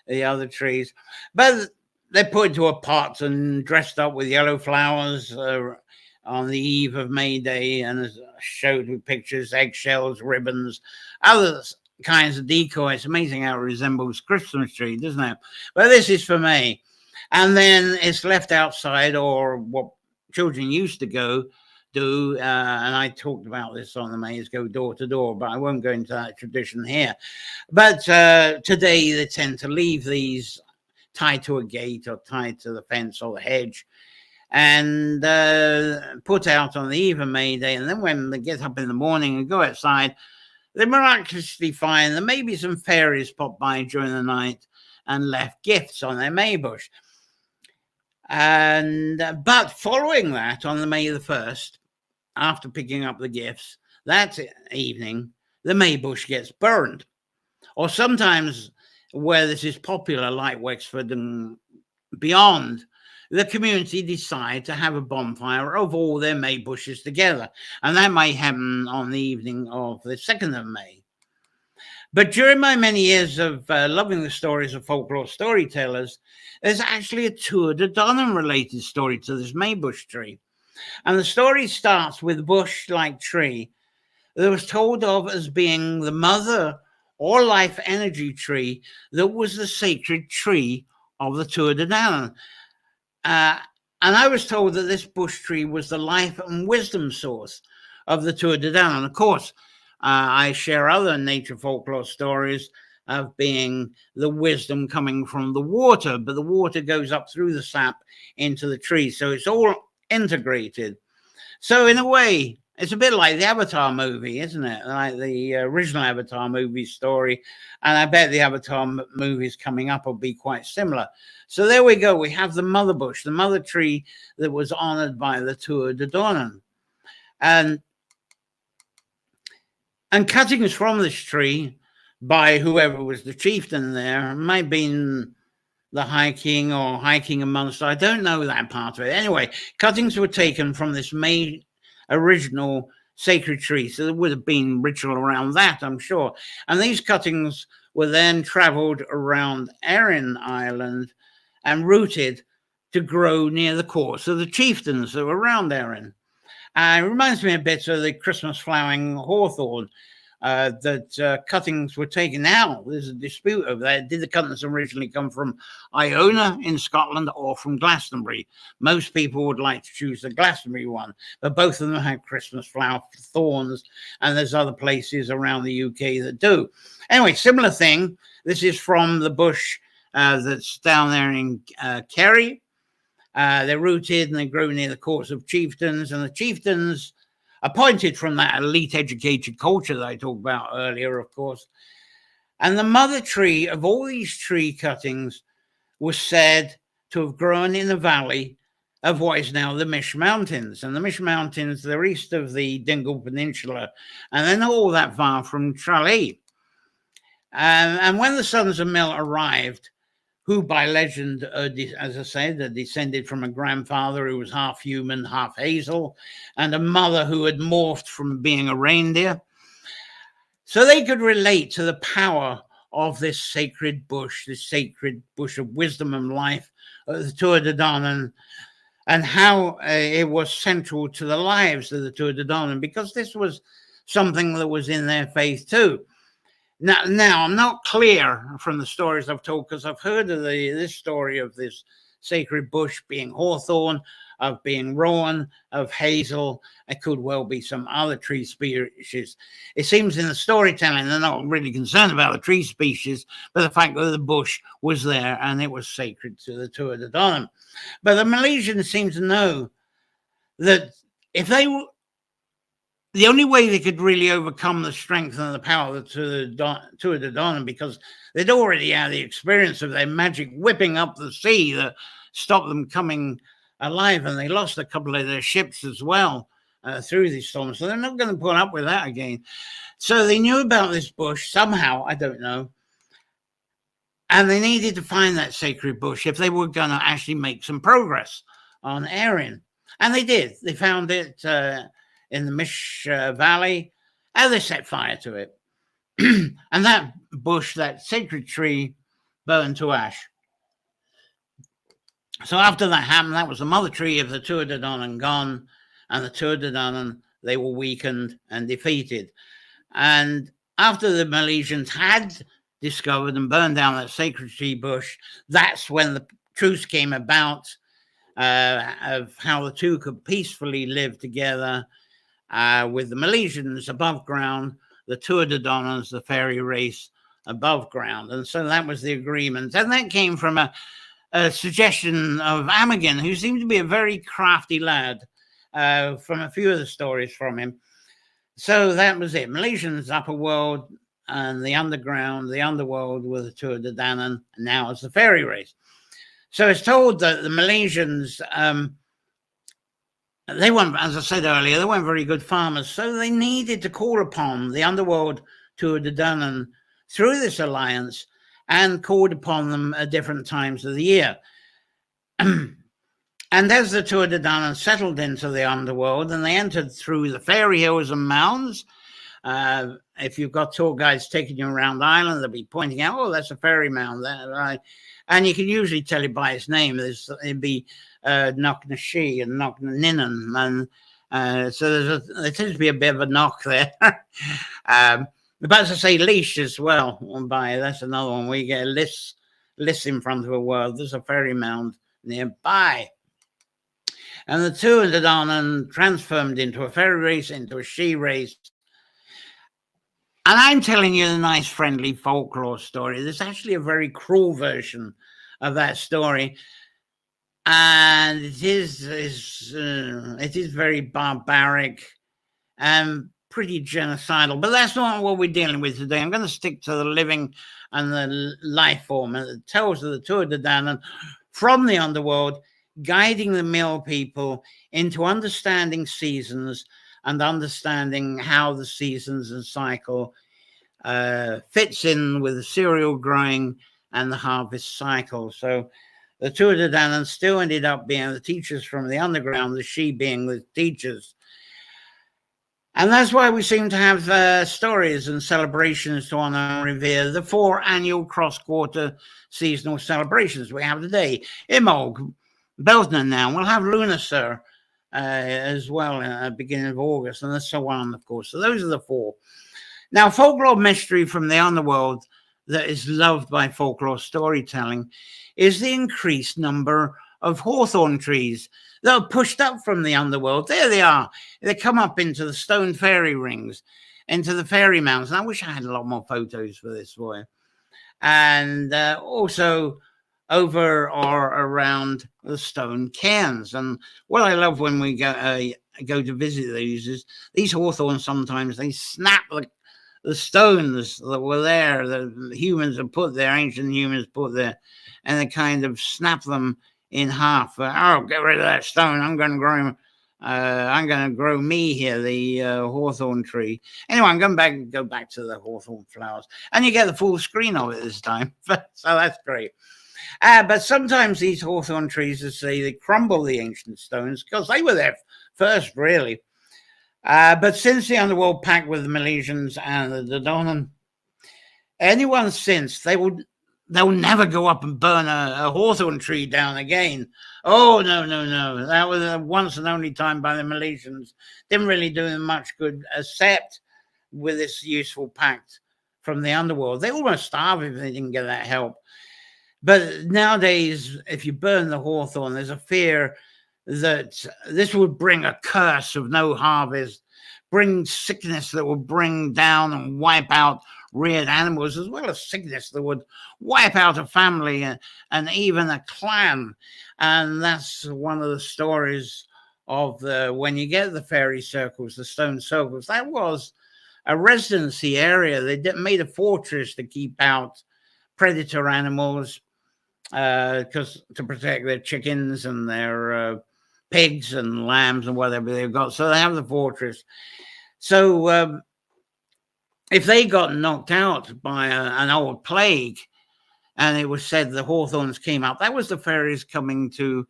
the other trees. But they're put into a pot and dressed up with yellow flowers on the eve of May Day, and showed with pictures, eggshells, ribbons, others kinds of decoy. It's amazing how it resembles Christmas tree, doesn't it? But this is for May. And then it's left outside, or what children used to do, and I talked about this on the May, is go door to door, but I won't go into that tradition here. But today they tend to leave these tied to a gate or tied to the fence or the hedge and put out on the eve of May Day. And then when they get up in the morning and go outside, they miraculously find that maybe some fairies popped by during the night and left gifts on their Maybush. And but following that, on the May the 1st, after picking up the gifts, that evening, the Maybush gets burned. Or sometimes, where this is popular, like Wexford and beyond, the community decide to have a bonfire of all their Maybushes together. And that may happen on the evening of the 2nd of May. But during my many years of loving the stories of folklore storytellers, there's actually a Tour de Danann related story to this Maybush tree. And the story starts with a bush-like tree that was told of as being the mother or life energy tree that was the sacred tree of the Tour de Danann. And I was told that this bush tree was the life and wisdom source of the Tour de Danann. Of course, I share other nature folklore stories of being the wisdom coming from the water, but the water goes up through the sap into the tree. So it's all integrated. So in a way, it's a bit like the Avatar movie, isn't it? Like the original Avatar movie story. And I bet the Avatar movies coming up will be quite similar. So there we go. We have the mother bush, the mother tree that was honored by the Tour de Danann. And cuttings from this tree by whoever was the chieftain there, might have been the High King or High King of Munster. I don't know that part of it. Anyway, cuttings were taken from this original sacred tree. So there would have been ritual around that, I'm sure. And these cuttings were then traveled around Erin Island and rooted to grow near the courts of the chieftains that were around Erin. It reminds me a bit of the Christmas flowering hawthorn that cuttings were taken. Now, there's a dispute over that. Did the cuttings originally come from Iona in Scotland or from Glastonbury? Most people would like to choose the Glastonbury one, but both of them have Christmas flower thorns, and there's other places around the UK that do. Anyway, similar thing. This is from the bush that's down there in Kerry. They're rooted and they grow near the courts of chieftains, and the chieftains, appointed from that elite educated culture that I talked about earlier, of course. And the mother tree of all these tree cuttings was said to have grown in the valley of what is now the Mish Mountains. And the Mish Mountains, they're east of the Dingle Peninsula, and they're not all that far from Tralee. And when the sons of Mill arrived, who by legend, as I said, are descended from a grandfather who was half human, half hazel, and a mother who had morphed from being a reindeer. So they could relate to the power of this sacred bush of wisdom and life, the Tuatha Dé Danann, and how it was central to the lives of the Tuatha Dé Danann, because this was something that was in their faith too. Now, I'm not clear from the stories I've told, because I've heard of this story of this sacred bush being hawthorn, of being rowan, of hazel. It could well be some other tree species. It seems in the storytelling they're not really concerned about the tree species, but the fact that the bush was there and it was sacred to the Tuatha Dé Danann. But the Milesians seem to know that if they were, the only way they could really overcome the strength and the power of the Tuatha Dé Danann, because they'd already had the experience of their magic whipping up the sea that stopped them coming alive, and they lost a couple of their ships as well through these storms. So they're not going to put up with that again. So they knew about this bush somehow, I don't know, and they needed to find that sacred bush if they were going to actually make some progress on Erin. And they did. They found it in the Mish Valley, and they set fire to it. And that bush, that sacred tree, burned to ash. So after that happened, that was the mother tree of the Tuatha Dé Danann gone, and the Tuatha Dé Danann, they were weakened and defeated. And after the Milesians had discovered and burned down that sacred tree bush, that's when the truce came about of how the two could peacefully live together, with the Milesians above ground, the Tuatha Dé Dananns, the fairy race, above ground. And so that was the agreement. And that came from a suggestion of Amagen, who seemed to be a very crafty lad, from a few of the stories from him. So that was it. Milesians, upper world, and the underground, the underworld, were the Tuatha Dé Danann, and now it's the fairy race. So it's told that the Milesians, they weren't, as I said earlier, they weren't very good farmers, so they needed to call upon the underworld Tuatha Dé Danann through this alliance, and called upon them at different times of the year. And as the Tuatha Dé Danann settled into the underworld and they entered through the fairy hills and mounds, if you've got tour guides taking you around the island, they'll be pointing out, oh, that's a fairy mound there, right? And you can usually tell it by its name. It'd be Knocknashi and Knockninnon, and so there tends to be a bit of a knock there. But as I say, leash as well. That's another one. We get a list in front of a world. There's a fairy mound nearby. And the Tuatha Dé Danann transformed into a fairy race, into a she race. And I'm telling you the nice, friendly folklore story. There's actually a very cruel version of that story. And it is very barbaric and pretty genocidal, but that's not what we're dealing with today. I'm going to stick to the living and the life form, and it tells of the Tuatha Dé Danann from the underworld, guiding the mill people into understanding seasons and understanding how the seasons and cycle fits in with the cereal growing and the harvest cycle. So the Tuatha Dé Danann still ended up being the teachers from the underground, the she being the teachers. And that's why we seem to have stories and celebrations to honor and revere the 4 annual cross-quarter seasonal celebrations we have today. Imbolc, Bealtaine now. We'll have Lunarsur as well at the beginning of August, and so on, of course. So those are the 4. Now, folklore mystery from the underworld that is loved by folklore storytelling is the increased number of hawthorn trees that are pushed up from the underworld. There they are. They come up into the stone fairy rings, into the fairy mountains. And I wish I had a lot more photos for this for you. And also over or around the stone cairns. And what I love when we go to visit these is these hawthorns, sometimes they snap the stones that were there, the humans have put there, ancient humans put there, and they kind of snap them in half. Oh, get rid of that stone. I'm going to grow me here, the hawthorn tree. Anyway, I'm going to go back to the hawthorn flowers, and you get the full screen of it this time. So that's great. But sometimes these hawthorn trees, as they crumble the ancient stones because they were there first, really. But since the underworld pact with the Milesians and the Dodonan, anyone since, they'll never go up and burn a hawthorn tree down again. Oh, no. That was a once and only time by the Milesians. Didn't really do them much good, except with this useful pact from the underworld. They almost starved if they didn't get that help. But nowadays, if you burn the hawthorn, there's a fear that this would bring a curse of no harvest, bring sickness that would bring down and wipe out reared animals, as well as sickness that would wipe out a family and even a clan. And that's one of the stories of when you get the fairy circles, the stone circles. That was a residency area. They made a fortress to keep out predator animals, because to protect their chickens and their pigs and lambs and whatever they've got. So they have the fortress. So if they got knocked out by an old plague, and it was said the hawthorns came up, that was the fairies coming to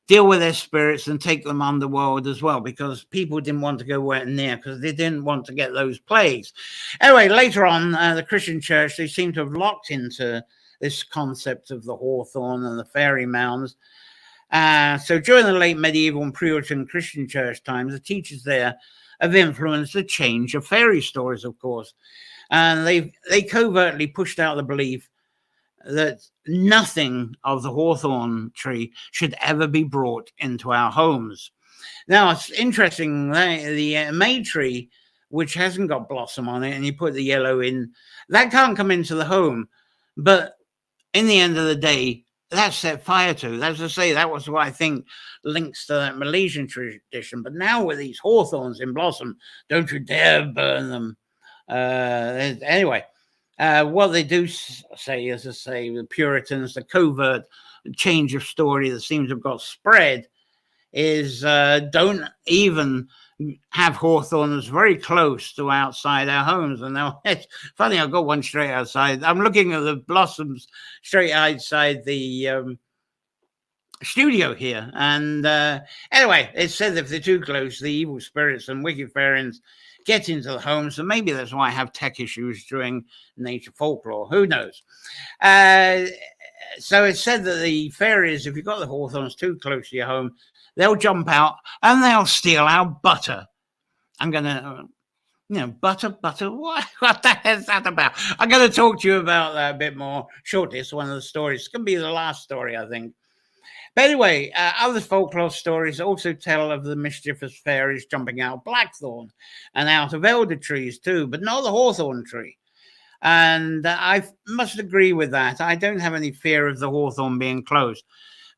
deal with their spirits and take them underworld as well, because people didn't want to go near, because they didn't want to get those plagues. Anyway, later on, the Christian church, they seem to have locked into this concept of the hawthorn and the fairy mounds. So during the late medieval and Puritan Christian church times, the teachers there have influenced the change of fairy stories, of course. And they covertly pushed out the belief that nothing of the hawthorn tree should ever be brought into our homes. Now, it's interesting, the May tree, which hasn't got blossom on it, and you put the yellow in, that can't come into the home. But in the end of the day, that's set fire to. As I say, that was what I think links to that Milesian tradition. But now with these hawthorns in blossom, don't you dare burn them. Anyway, what they do say, as I say, the Puritans, the covert change of story that seems to have got spread is don't even have hawthorns very close to outside our homes. And now it's funny, I've got one straight outside. I'm looking at the blossoms straight outside the studio here. And anyway, it says if they're too close, the evil spirits and wicked fairies get into the home. So maybe that's why I have tech issues during nature folklore. Who knows? So it's said that the fairies, if you've got the hawthorns too close to your home, they'll jump out and they'll steal our butter. I'm going to, butter, what the hell is that about? I'm going to talk to you about that a bit more shortly. It's one of the stories. It's going to be the last story, I think. But anyway, other folklore stories also tell of the mischievous fairies jumping out of blackthorn and out of elder trees too, but not the hawthorn tree. And I must agree with that. I don't have any fear of the hawthorn being closed.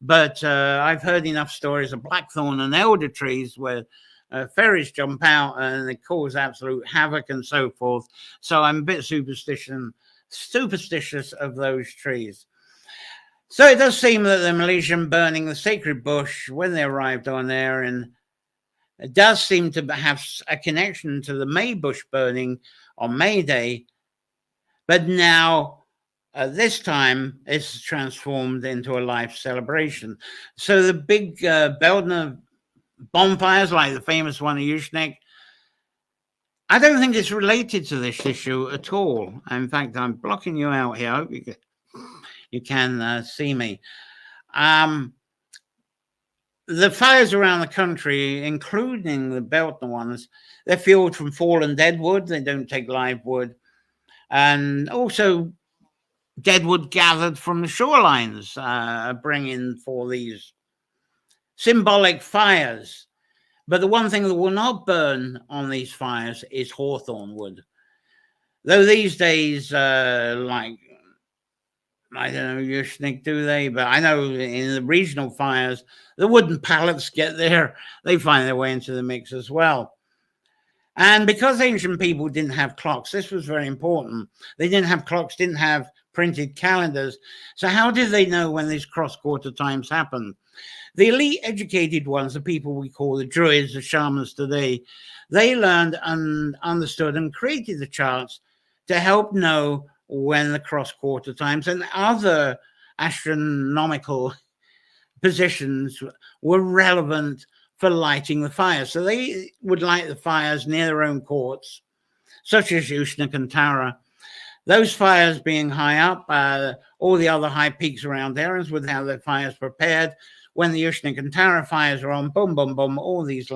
But I've heard enough stories of blackthorn and elder trees where fairies jump out and they cause absolute havoc and so forth. So I'm a bit superstitious of those trees. So it does seem that the Milesian burning the sacred bush when they arrived on there, and it does seem to have a connection to the Maybush burning on May Day. But now, this time, it's transformed into a life celebration. So the big Bealtaine bonfires, like the famous one at Ushnek, I don't think it's related to this issue at all. In fact, I'm blocking you out here. I hope you can see me. The fires around the country, including the Bealtaine ones, they're fueled from fallen dead wood. They don't take live wood. And also dead wood gathered from the shorelines, bringing for these symbolic fires. But the one thing that will not burn on these fires is hawthorn wood. Though these days, like I don't know, Yushnik, do they? But I know in the regional fires, the wooden pallets get there. They find their way into the mix as well. And because ancient people didn't have clocks, this was very important. They didn't have clocks, didn't have printed calendars. So how did they know when these cross-quarter times happened? The elite educated ones, the people we call the Druids, the shamans today, they learned and understood and created the charts to help know when the cross-quarter times and other astronomical positions were relevant for lighting the fires. So they would light the fires near their own courts, such as Ushnik and Tara. Those fires being high up, all the other high peaks around areas would have their fires prepared. When the Ushnik and Tara fires are on, boom, boom, boom, all these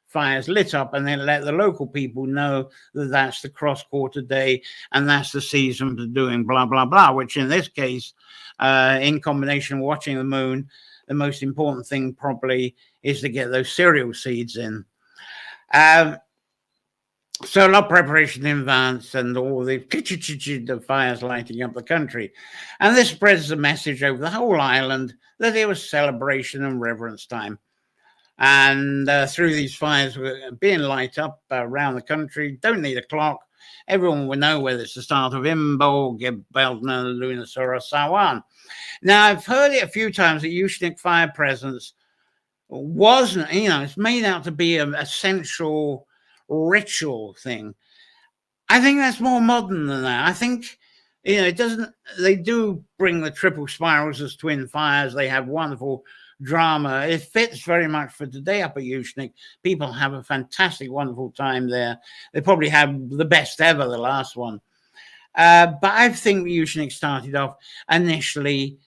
fires lit up, and then let the local people know that that's the cross-quarter day and that's the season for doing blah, blah, blah, which in this case, in combination with watching the moon, the most important thing probably is to get those cereal seeds in. So a lot of preparation in advance and all the fires lighting up the country. And this spreads the message over the whole island that it was celebration and reverence time. And through these fires being light up around the country, don't need a clock. Everyone will know whether it's the start of Imbolc, Bealtaine, Lunasaur, or Sawan. Now, I've heard it a few times that Ushnik fire presence wasn't, it's made out to be an essential ritual thing. I think that's more modern than that. I think, it doesn't, they do bring the triple spirals as twin fires. They have wonderful drama. It fits very much for today up at Ushnik. People have a fantastic, wonderful time there. They probably have the best ever, the last one. But I think Ushnik started off initially,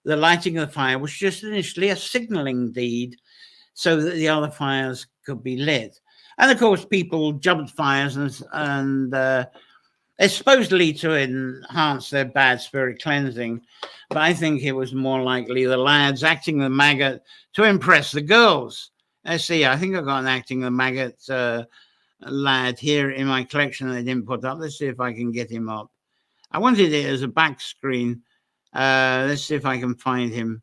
the lighting of the fire was just initially a signaling deed so that the other fires could be lit. And of course, people jumped fires and it's supposedly to enhance their bad spirit cleansing. But I think it was more likely the lads acting the maggot to impress the girls. Let's see, I think I've got an acting the maggot lad here in my collection that I didn't put up. Let's see if I can get him up. I wanted it as a back screen. Let's see if I can find him.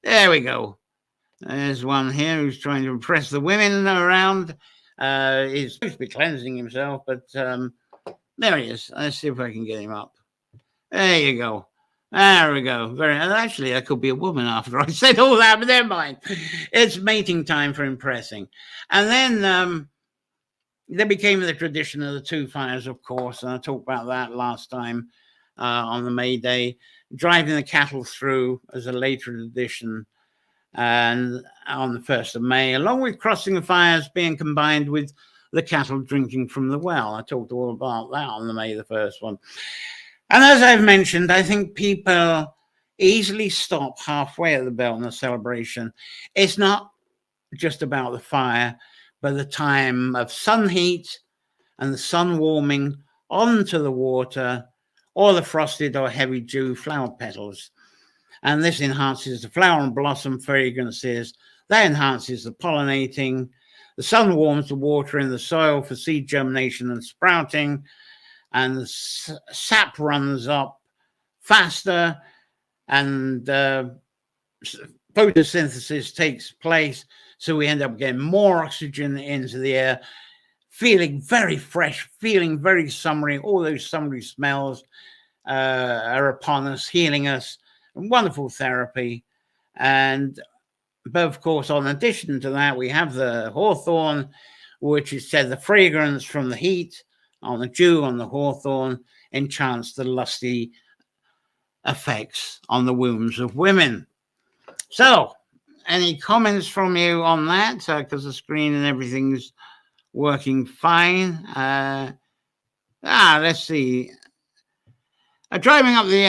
There we go. There's one here who's trying to impress the women around. He's supposed to be cleansing himself, but there he is. Let's see if I can get him up. There you go. There we go. Actually, that could be a woman after I said all that, but never mind. It's mating time for impressing. And then there became the tradition of the two fires, of course, and I talked about that last time on the May Day, driving the cattle through as a later addition and on the 1st of May, along with crossing the fires being combined with the cattle drinking from the well. I talked all about that on the May the 1st one. And as I've mentioned, I think people easily stop halfway at the Bealtaine celebration. It's not just about the fire, but the time of sun heat and the sun warming onto the water or the frosted or heavy dew flower petals. And this enhances the flower and blossom fragrances. That enhances the pollinating. The sun warms the water in the soil for seed germination and sprouting. And the sap runs up faster and photosynthesis takes place. So we end up getting more oxygen into the air, feeling very fresh, feeling very summery. All those summery smells are upon us, healing us. Wonderful therapy. But of course, in addition to that, we have the hawthorn, which is said the fragrance from the heat on the dew on the hawthorn enchants the lusty effects on the wombs of women. So, any comments from you on that? Because the screen and everything's working fine. Let's see. Driving up the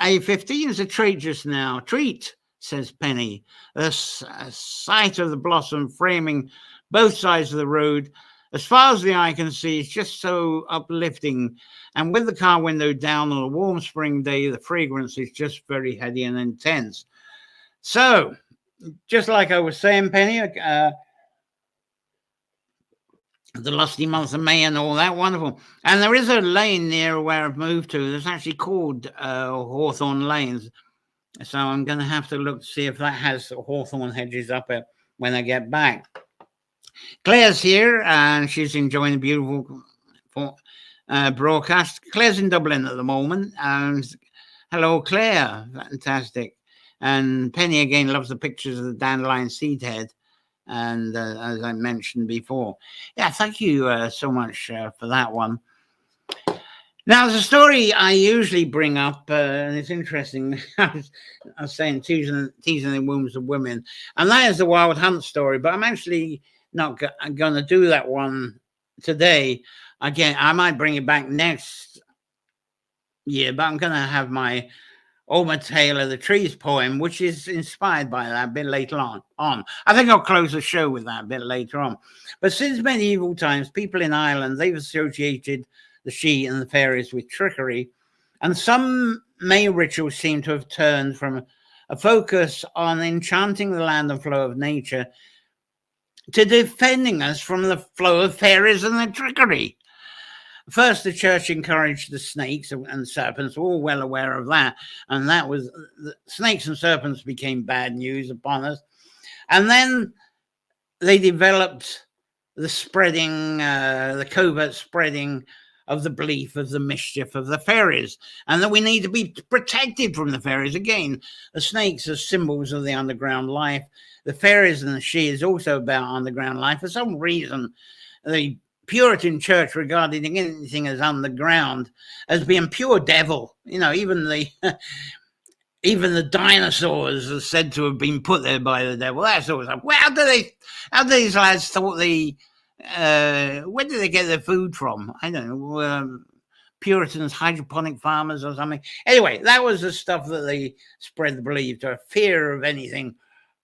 A15 is a treat just now. Treat, says Penny. The sight of the blossom framing both sides of the road, as far as the eye can see, it's just so uplifting. And with the car window down on a warm spring day, the fragrance is just very heady and intense. So, just like I was saying, Penny, the lusty month of May and all that. Wonderful. And there is a lane near where I've moved to that's actually called Hawthorn Lanes. So I'm going to have to look to see if that has hawthorn hedges up it when I get back. Claire's here and she's enjoying the beautiful broadcast. Claire's in Dublin at the moment. Hello, Claire. Fantastic. And Penny again loves the pictures of the dandelion seed head. And as I mentioned before, yeah, thank you so much for that one. Now, there's a story I usually bring up, and it's interesting. I was saying teasing the wombs of women, and that is the Wild Hunt story. But I'm actually not going to do that one today. Again, I might bring it back next year, but I'm going to have my Oma Tale of the Trees poem, which is inspired by that a bit later on. I think I'll close the show with that a bit later on. But since medieval times, people in Ireland, they've associated the Sidhe and the fairies with trickery. And some May rituals seem to have turned from a focus on enchanting the land and flow of nature to defending us from the flow of fairies and their trickery. First, the church encouraged the snakes and serpents. We're all well aware of that. And that was, snakes and serpents became bad news upon us. And then they developed the spreading, the covert spreading of the belief of the mischief of the fairies, and that we need to be protected from the fairies. Again, the snakes are symbols of the underground life. The fairies and the Sidhe is also about underground life. For some reason, the Puritan church regarded anything as underground as being pure devil. You know, even the dinosaurs are said to have been put there by the devil. That sort of stuff. Well, how do these lads thought where did they get their food from? I don't know. Puritans, hydroponic farmers or something. Anyway, that was the stuff that they spread the belief, to a fear of anything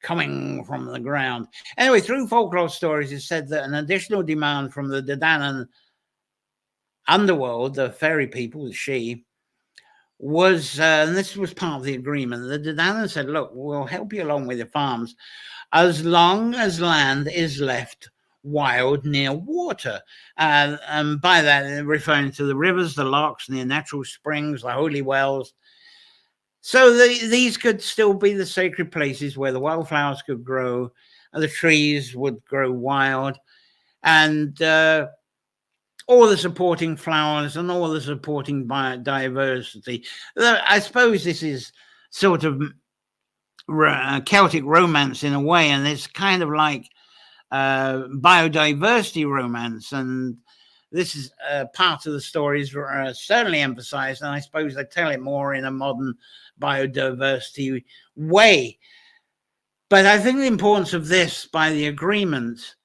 coming from the ground. Anyway, through folklore stories, it's said that an additional demand from the Dadannan underworld, the fairy people, the Sidhe, was, and this was part of the agreement, the Dadannan said, look, we'll help you along with your farms as long as land is left wild near water. And by that, they're referring to the rivers, the lochs, and the natural springs, the holy wells. So these could still be the sacred places where the wildflowers could grow, and the trees would grow wild, and all the supporting flowers and all the supporting biodiversity. I suppose this is sort of Celtic romance in a way, and it's kind of like biodiversity romance, and this is part of the stories certainly emphasized, and I suppose they tell it more in a modern biodiversity way. But I think the importance of this, by the agreement,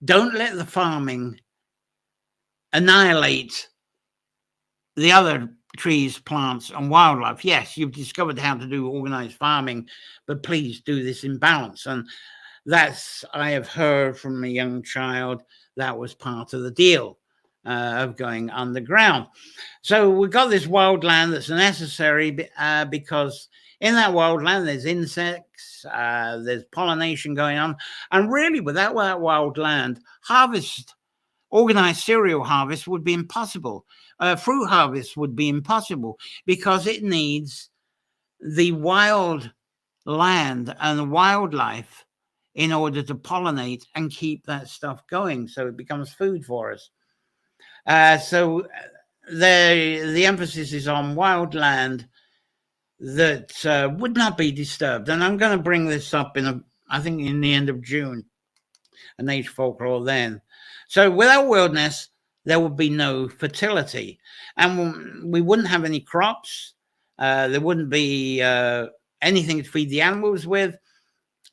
don't let the farming annihilate the other trees, plants, and wildlife. Yes, you've discovered how to do organized farming, but please do this in balance. And that's, I have heard from a young child, that was part of the deal of going underground. So we've got this wild land that's necessary because in that wild land, there's insects, there's pollination going on. And really, without that wild land, organized cereal harvest would be impossible. Fruit harvest would be impossible because it needs the wild land and the wildlife in order to pollinate and keep that stuff going, so it becomes food for us. So the emphasis is on wild land that would not be disturbed. And I'm going to bring this up I think in the end of June, an age folklore then. So without wilderness, there would be no fertility, and we wouldn't have any crops. There wouldn't be anything to feed the animals with.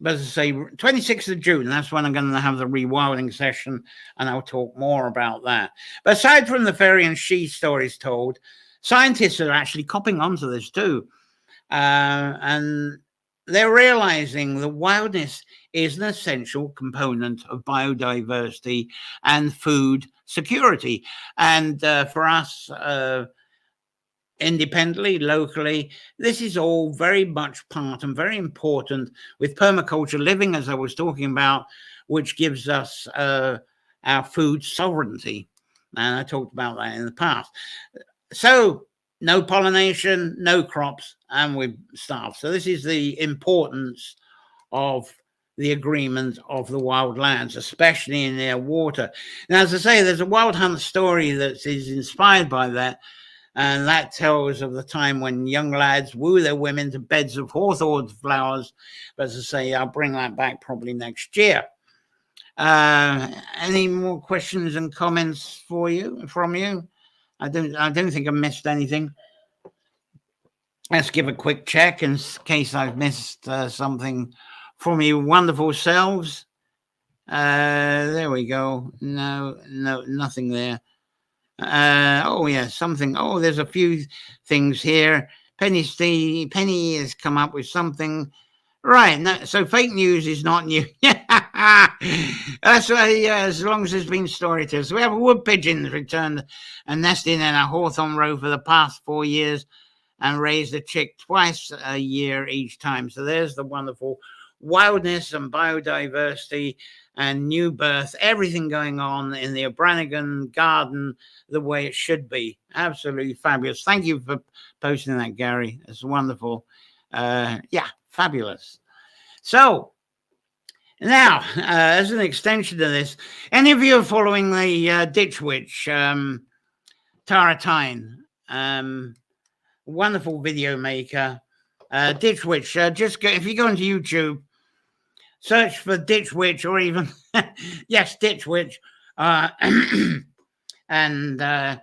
But as I say, 26th of June, that's when I'm going to have the rewilding session, and I'll talk more about that. But aside from the fairy and Sidhe stories told, scientists are actually copping onto this too. And they're realizing that wildness is an essential component of biodiversity and food security. And for us, independently, locally, this is all very much part and very important with permaculture living, as I was talking about, which gives us our food sovereignty. And I talked about that in the past. So no pollination, no crops, and we starve. So this is the importance of the agreement of the wild lands, especially in their water. Now, as I say, there's a wild hunt story that is inspired by that, and that tells of the time when young lads woo their women to beds of hawthorn flowers. But as I say, I'll bring that back probably next year. Any more questions and comments from you? I don't think I missed anything. Let's give a quick check in case I've missed something from you wonderful selves. There we go. No, nothing there. Oh yeah, something. Oh, there's a few things here. Penny has come up with something. Right. No, so fake news is not new. That's why, as long as there's been storytellers. We have wood pigeons returned and nested in a hawthorn row for the past 4 years and raised a chick twice a year each time. So there's the wonderful wildness and biodiversity and new birth, everything going on in the O'Branigan garden the way it should be. Absolutely fabulous. Thank you for posting that, Gary. It's wonderful. Yeah, fabulous. So now, as an extension to this, any of you are following the Ditch Witch, Tara Tyne, wonderful video maker, Ditch Witch. Just go, if you go into YouTube, search for Ditch Witch, or even yes, Ditch Witch, and Tara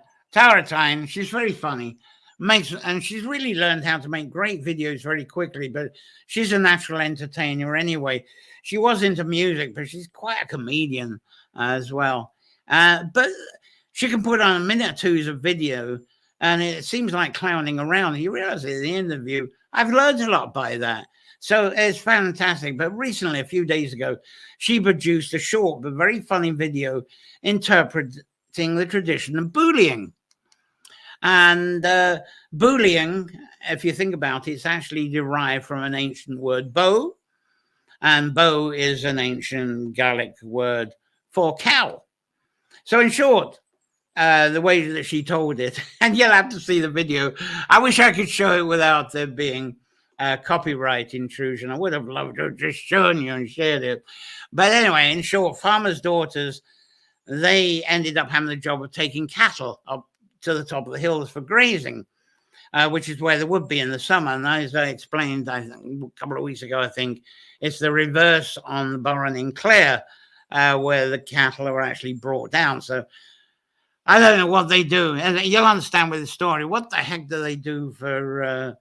Tyne. She's very funny, and she's really learned how to make great videos very quickly. But she's a natural entertainer anyway. She was into music, but she's quite a comedian as well. But she can put on a minute or two of video, and it seems like clowning around. You realize at the end of the view, I've learned a lot by that. So it's fantastic. But recently, a few days ago, she produced a short but very funny video interpreting the tradition of bullying. And bullying, if you think about it, it's actually derived from an ancient word, bow. And bow is an ancient Gaelic word for cow. So in short, the way that she told it, and you'll have to see the video. I wish I could show it without there being copyright intrusion. I would have loved to have just shown you and shared it. But anyway, in short, farmers' daughters, they ended up having the job of taking cattle up to the top of the hills for grazing, which is where they would be in the summer. And as I explained, I think, a couple of weeks ago, I think, it's the reverse on the Burren in Clare, where the cattle are actually brought down. So I don't know what they do. And you'll understand with the story, what the heck do they do for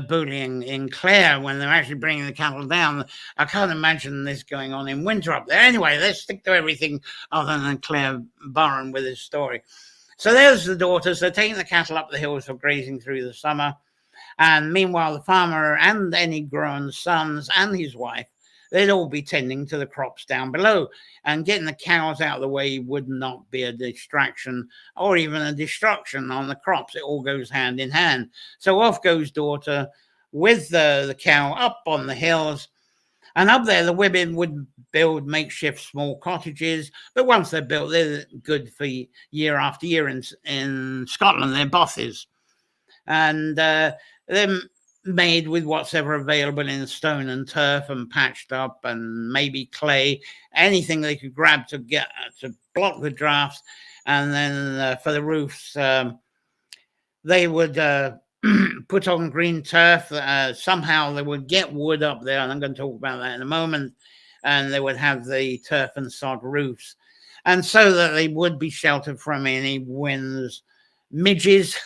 bullying in Clare when they're actually bringing the cattle down? I can't imagine this going on in winter up there. Anyway, let's stick to everything other than Clare Burren with this story. So there's the daughters. They're taking the cattle up the hills for grazing through the summer. And meanwhile, the farmer and any grown sons and his wife, they'd all be tending to the crops down below. And getting the cows out of the way would not be a distraction or even a destruction on the crops. It all goes hand in hand. So off goes daughter with the cow up on the hills. And up there, the women would build makeshift small cottages. But once they're built, they're good for year after year. In Scotland, they're bothies. And they're made with what's ever available in stone and turf and patched up and maybe clay, anything they could grab to get to block the drafts. And then for the roofs, they would put on green turf. Somehow they would get wood up there, and I'm going to talk about that in a moment. And they would have the turf and sod roofs, and so that they would be sheltered from any winds, midges,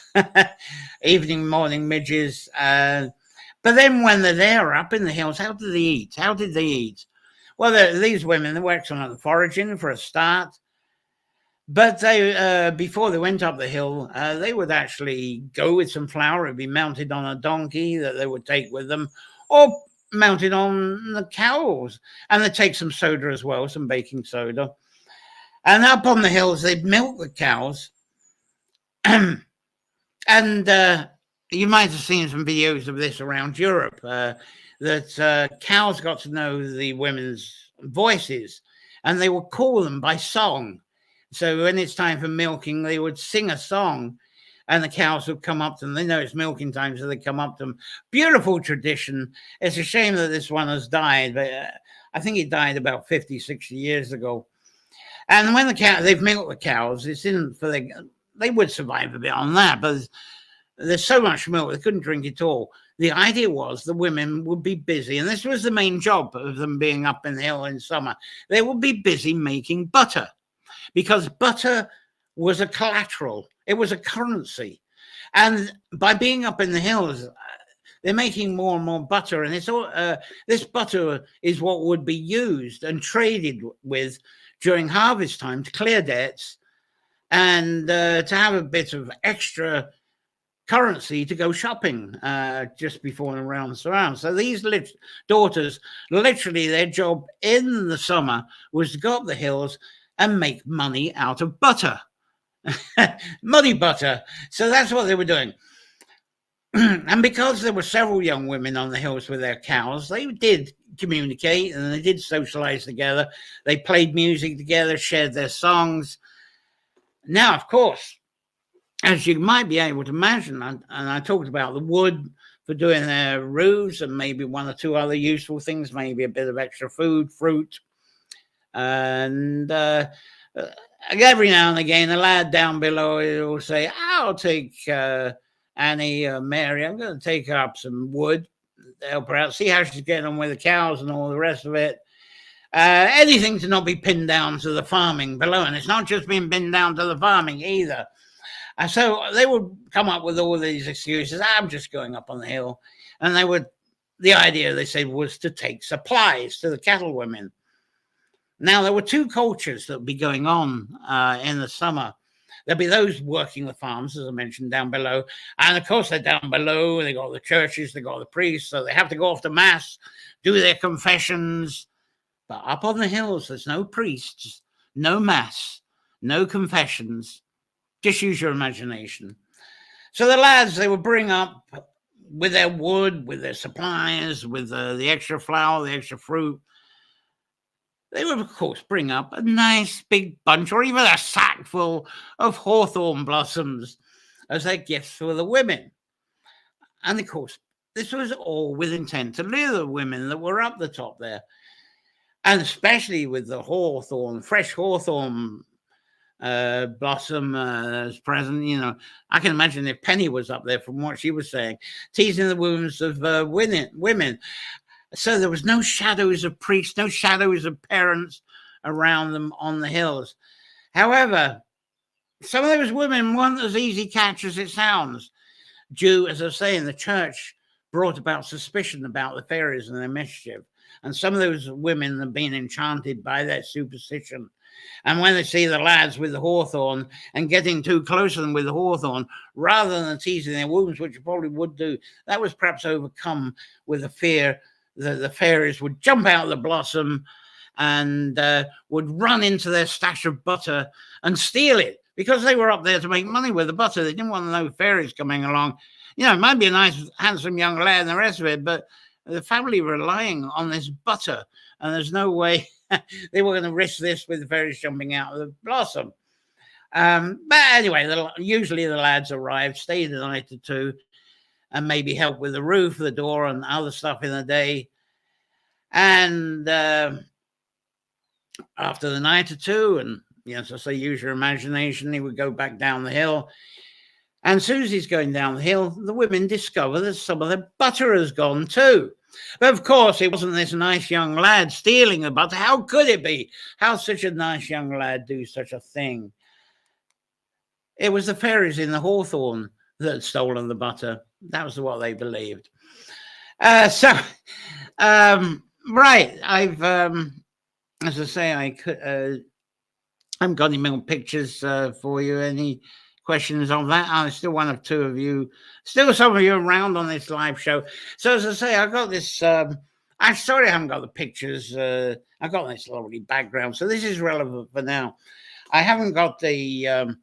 evening, morning midges. But then when they're there up in the hills, how did they eat? How did they eat? Well, these women, they were excellent at foraging for a start. But they, before they went up the hill, they would actually go with some flour. It would be mounted on a donkey that they would take with them, or mounted on the cows. And they'd take some soda as well, some baking soda. And up on the hills, they'd milk the cows. And you might have seen some videos of this around Europe, that cows got to know the women's voices. and they would call them by song. So when it's time for milking, they would sing a song, and the cows would come up to them. They know it's milking time, so they come up to them. Beautiful tradition. It's a shame that this one has died, but I think it died about 50, 60 years ago. And when they've milked the cows, it's in for they would survive a bit on that, but there's so much milk they couldn't drink it all. The idea was the women would be busy, and this was the main job of them being up in the hill in summer. They would be busy making butter, because butter was a collateral. It was a currency. And by being up in the hills, they're making more and more butter. And it's all, this butter is what would be used and traded with during harvest time to clear debts and to have a bit of extra currency to go shopping just before and around surround. So these daughters, literally their job in the summer was to go up the hills and make money out of butter. Muddy butter. So that's what they were doing. And because there were several young women on the hills with their cows, they did communicate and they did socialize together. They played music together, shared their songs. Now, of course, as you might be able to imagine, and I talked about the wood for doing their roofs and maybe one or two other useful things, maybe a bit of extra food, fruit. And every now and again, a lad down below will say, I'll take Annie or Mary, I'm going to take her up some wood, help her out, see how she's getting on with the cows and all the rest of it. Anything to not be pinned down to the farming below. And it's not just being pinned down to the farming either. So they would come up with all these excuses. I'm just going up on the hill. And the idea, they said, was to take supplies to the cattle women. Now, there were two cultures that would be going on in the summer. There'd be those working the farms, as I mentioned, down below. And, of course, they're down below. They got the churches, they got the priests, so they have to go off to mass, do their confessions. But up on the hills, there's no priests, no mass, no confessions. Just use your imagination. So the lads, they would bring up with their wood, with their supplies, with the extra flour, the extra fruit. They would, of course, bring up a nice big bunch or even a sack full of hawthorn blossoms as their gifts for the women. And, of course, this was all with intent to lure the women that were up the top there. And especially with the hawthorn, fresh hawthorn blossom as present, you know, I can imagine if Penny was up there from what she was saying, teasing the wounds of women. So there was no shadows of priests, no shadows of parents around them on the hills. However, some of those women weren't as easy catch as it sounds. Due, as I say, in the church brought about suspicion about the fairies and their mischief. And some of those women have been enchanted by their superstition. And when they see the lads with the hawthorn and getting too close to them with the hawthorn, rather than teasing their wounds, which you probably would do, that was perhaps overcome with the fear that the fairies would jump out of the blossom and would run into their stash of butter and steal it, because they were up there to make money with the butter. They didn't want no fairies coming along. You know, it might be a nice, handsome young lad and the rest of it, but the family were relying on this butter, and there's no way they were going to risk this with the fairies jumping out of the blossom. But anyway, usually the lads arrived, stayed a night or two, and maybe help with the roof, the door, and other stuff in the day. And after the night or two, and yes, I say use your imagination, he would go back down the hill. And as soon as he's going down the hill, the women discover that some of the butter has gone too. But of course, it wasn't this nice young lad stealing the butter. How could it be? How such a nice young lad do such a thing? It was the fairies in the hawthorn that had stolen the butter. That was what they believed. Right. I've, as I say, I haven't got any more pictures for you. Any questions on that? I'm still one of two of you, still some of you around on this live show. So as I say, I got this, I'm sorry I haven't got the pictures. I've got this lovely background. So this is relevant for now. I haven't got the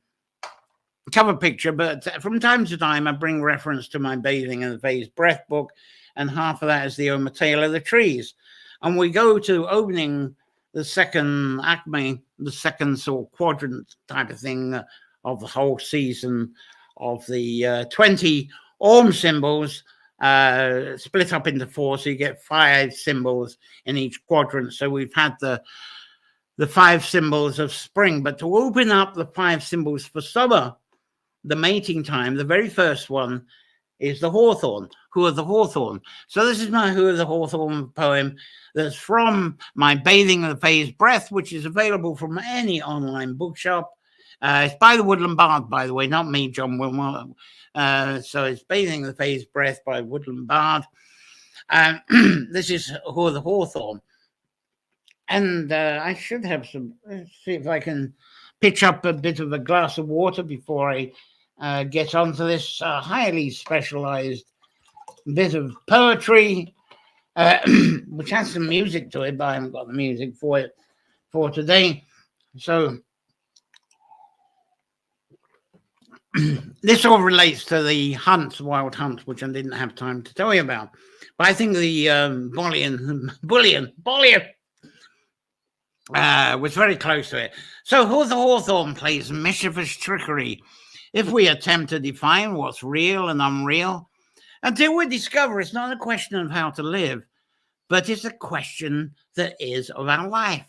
cover picture, but from time to time, I bring reference to my Bathing in the Vase breath book, and half of that is the Oma Tale of the Trees. And we go to opening the second acme, the second sort of quadrant type of thing of the whole season of the 20 Orm symbols, split up into 4, so you get 5 symbols in each quadrant. So we've had the 5 symbols of spring, but to open up the 5 symbols for summer, the mating time, the very first one is the hawthorn. Who are the hawthorn? So this is my Who are the Hawthorn poem that's from my Bathing the Fae's Breath, which is available from any online bookshop. It's by the Woodland Bard, by the way, not me, John Wilmot. So it's Bathing the Fae's Breath by Woodland Bard. This is Who are the Hawthorn. And I should have some, let's see if I can pitch up a bit of a glass of water before I get onto this highly specialized bit of poetry, which has some music to it, but I haven't got the music for it for today. So this all relates to the hunt, wild hunt, which I didn't have time to tell you about. But I think the bullion was very close to it. So who the hawthorn plays mischievous trickery if we attempt to define what's real and unreal, until we discover it's not a question of how to live, but it's a question that is of our life.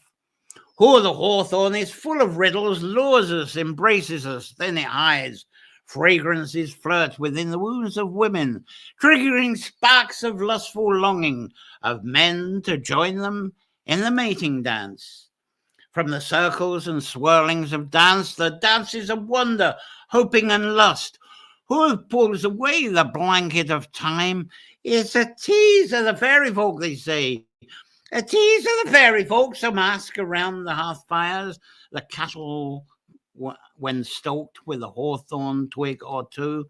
Who the hawthorn is full of riddles, lures us, embraces us, then it hides. Fragrances flirt within the wounds of women, triggering sparks of lustful longing of men to join them in the mating dance. From the circles and swirlings of dance, the dances of wonder, hoping and lust. Who pulls away the blanket of time? It's a tease of the fairy folk, they say. A tease of the fairy folk, so mask around the hearth fires, the cattle when stalked with a hawthorn twig or two.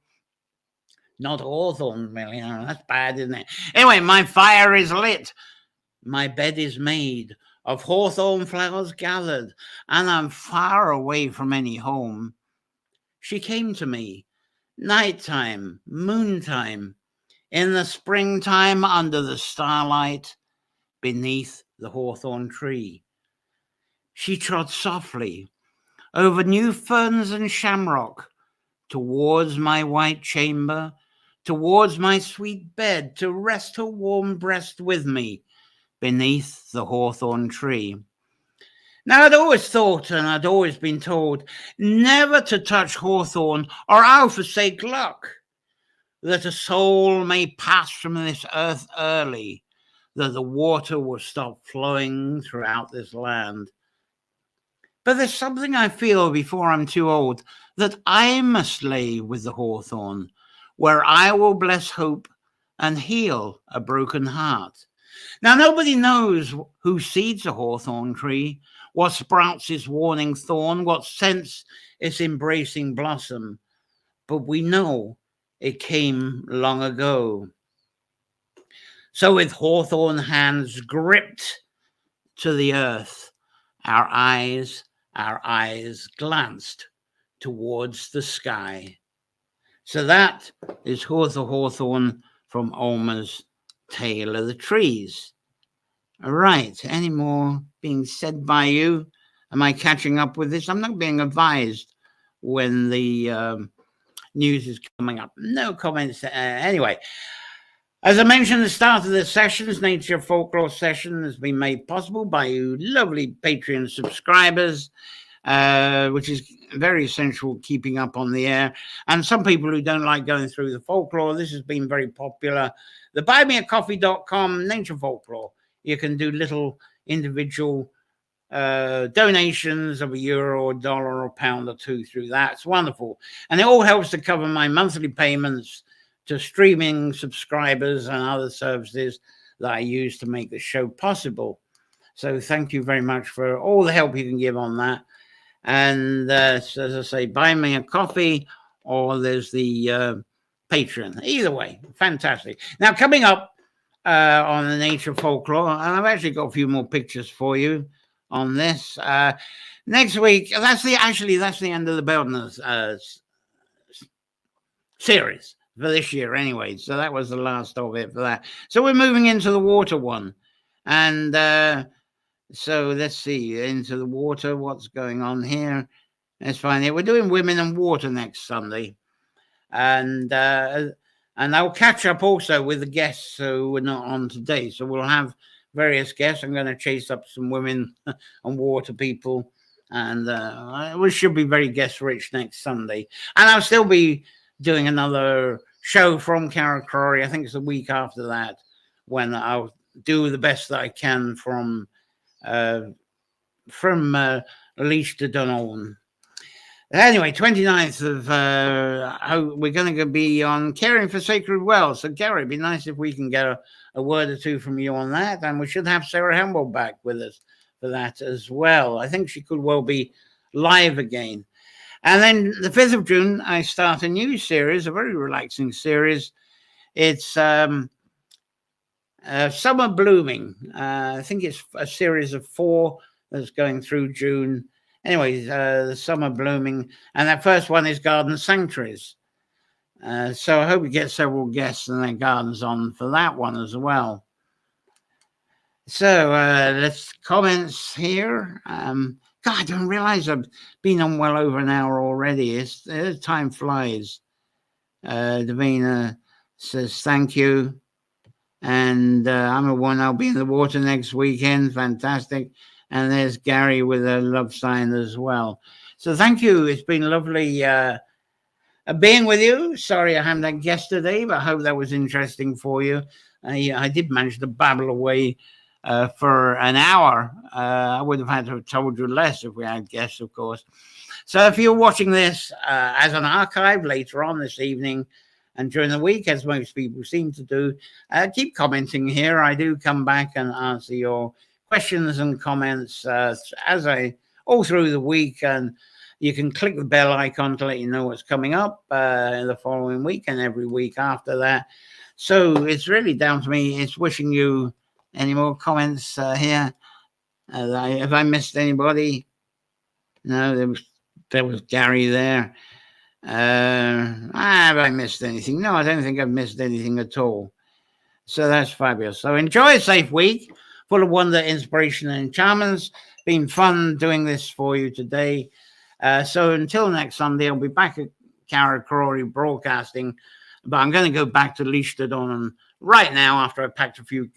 Not hawthorn, really. That's bad, isn't it? Anyway, my fire is lit. My bed is made of hawthorn flowers gathered, and I'm far away from any home. She came to me, nighttime, moontime, in the springtime under the starlight, beneath the hawthorn tree. She trod softly over new ferns and shamrock, towards my white chamber, towards my sweet bed, to rest her warm breast with me beneath the hawthorn tree. Now, I'd always thought, and I'd always been told, never to touch hawthorn or I'll forsake luck, that a soul may pass from this earth early, that the water will stop flowing throughout this land. But there's something I feel before I'm too old, that I must lay with the hawthorn, where I will bless hope and heal a broken heart. Now, nobody knows who seeds a hawthorn tree, what sprouts its warning thorn, what scents its embracing blossom, but we know it came long ago. So with hawthorn hands gripped to the earth, our eyes glanced towards the sky. So that is Who the Hawthorn from Ulmer's Tale of the Trees. All right, any more being said by you? Am I catching up with this? I'm not being advised when the news is coming up. No comments. Anyway, as I mentioned at the start of the sessions, Nature Folklore session has been made possible by you lovely Patreon subscribers, which is very essential keeping up on the air. And some people who don't like going through the folklore, this has been very popular. The buymeacoffee.com Nature Folklore. You can do little individual donations of €1, $1, or £1 or £2 through that. It's wonderful. And it all helps to cover my monthly payments to streaming subscribers and other services that I use to make the show possible. So thank you very much for all the help you can give on that. And as I say, buy me a coffee, or there's the Patreon. Either way, fantastic. Now, coming up on the Nature Folklore, and I've actually got a few more pictures for you on this. Next week, that's the end of the Bealtaine series for this year anyway. So that was the last of it for that. So we're moving into the water one. And So let's see, into the water, what's going on here. Let's find it. We're doing women and water next Sunday. And I'll catch up also with the guests who were not on today. So we'll have various guests. I'm going to chase up some women and water people. And we should be very guest rich next Sunday. And I'll still be doing another show from Carrickcrory. I think it's the week after that, when I'll do the best that I can from Leash to Dunollen. Anyway, 29th of, we're going to be on caring for sacred wells. So, Gary, it'd be nice if we can get a word or two from you on that. And we should have Sarah Hemwell back with us for that as well. I think she could well be live again. And then the 5th of June, I start a new series, a very relaxing series. It's Summer Blooming. I think it's a series of 4 that's going through June. Anyways, the Summer Blooming. And that first one is Garden Sanctuaries. So I hope we get several guests and their gardens on for that one as well. So let's comments here. God, I don't realize I've been on well over an hour already. Time flies. Davina says thank you. And I'm a one. I'll be in the water next weekend. Fantastic. And there's Gary with a love sign as well. So thank you. It's been lovely being with you. Sorry I haven't had guests today, but I hope that was interesting for you. I did manage to babble away for an hour. I would have had to have told you less if we had guests, of course. So if you're watching this as an archive later on this evening and during the week, as most people seem to do, keep commenting here. I do come back and answer your questions and comments as I all through the week, and you can click the bell icon to let you know what's coming up in the following week and every week after that. So it's really down to me. It's wishing you any more comments here. Have I missed anybody? No, there was Gary there. Have I missed anything? No, I don't think I've missed anything at all. So that's fabulous. So enjoy a safe week full of wonder, inspiration, and enchantments. Been fun doing this for you today. So until next Sunday, I'll be back at Carrickcrory broadcasting, but I'm going to go back to Leash to Dunollen right now after I packed a few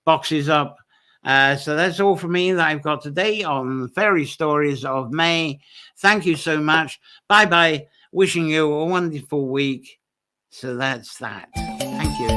boxes up. So that's all for me that I've got today on Fairy Stories of May. Thank you so much. Bye-bye. Wishing you a wonderful week. So that's that. Thank you.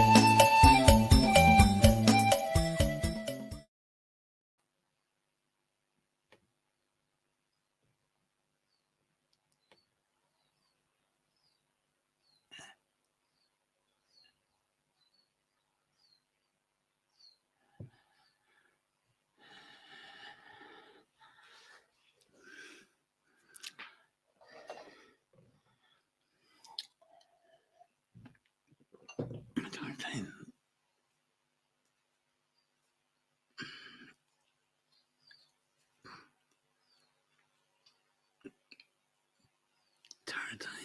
Tarantine.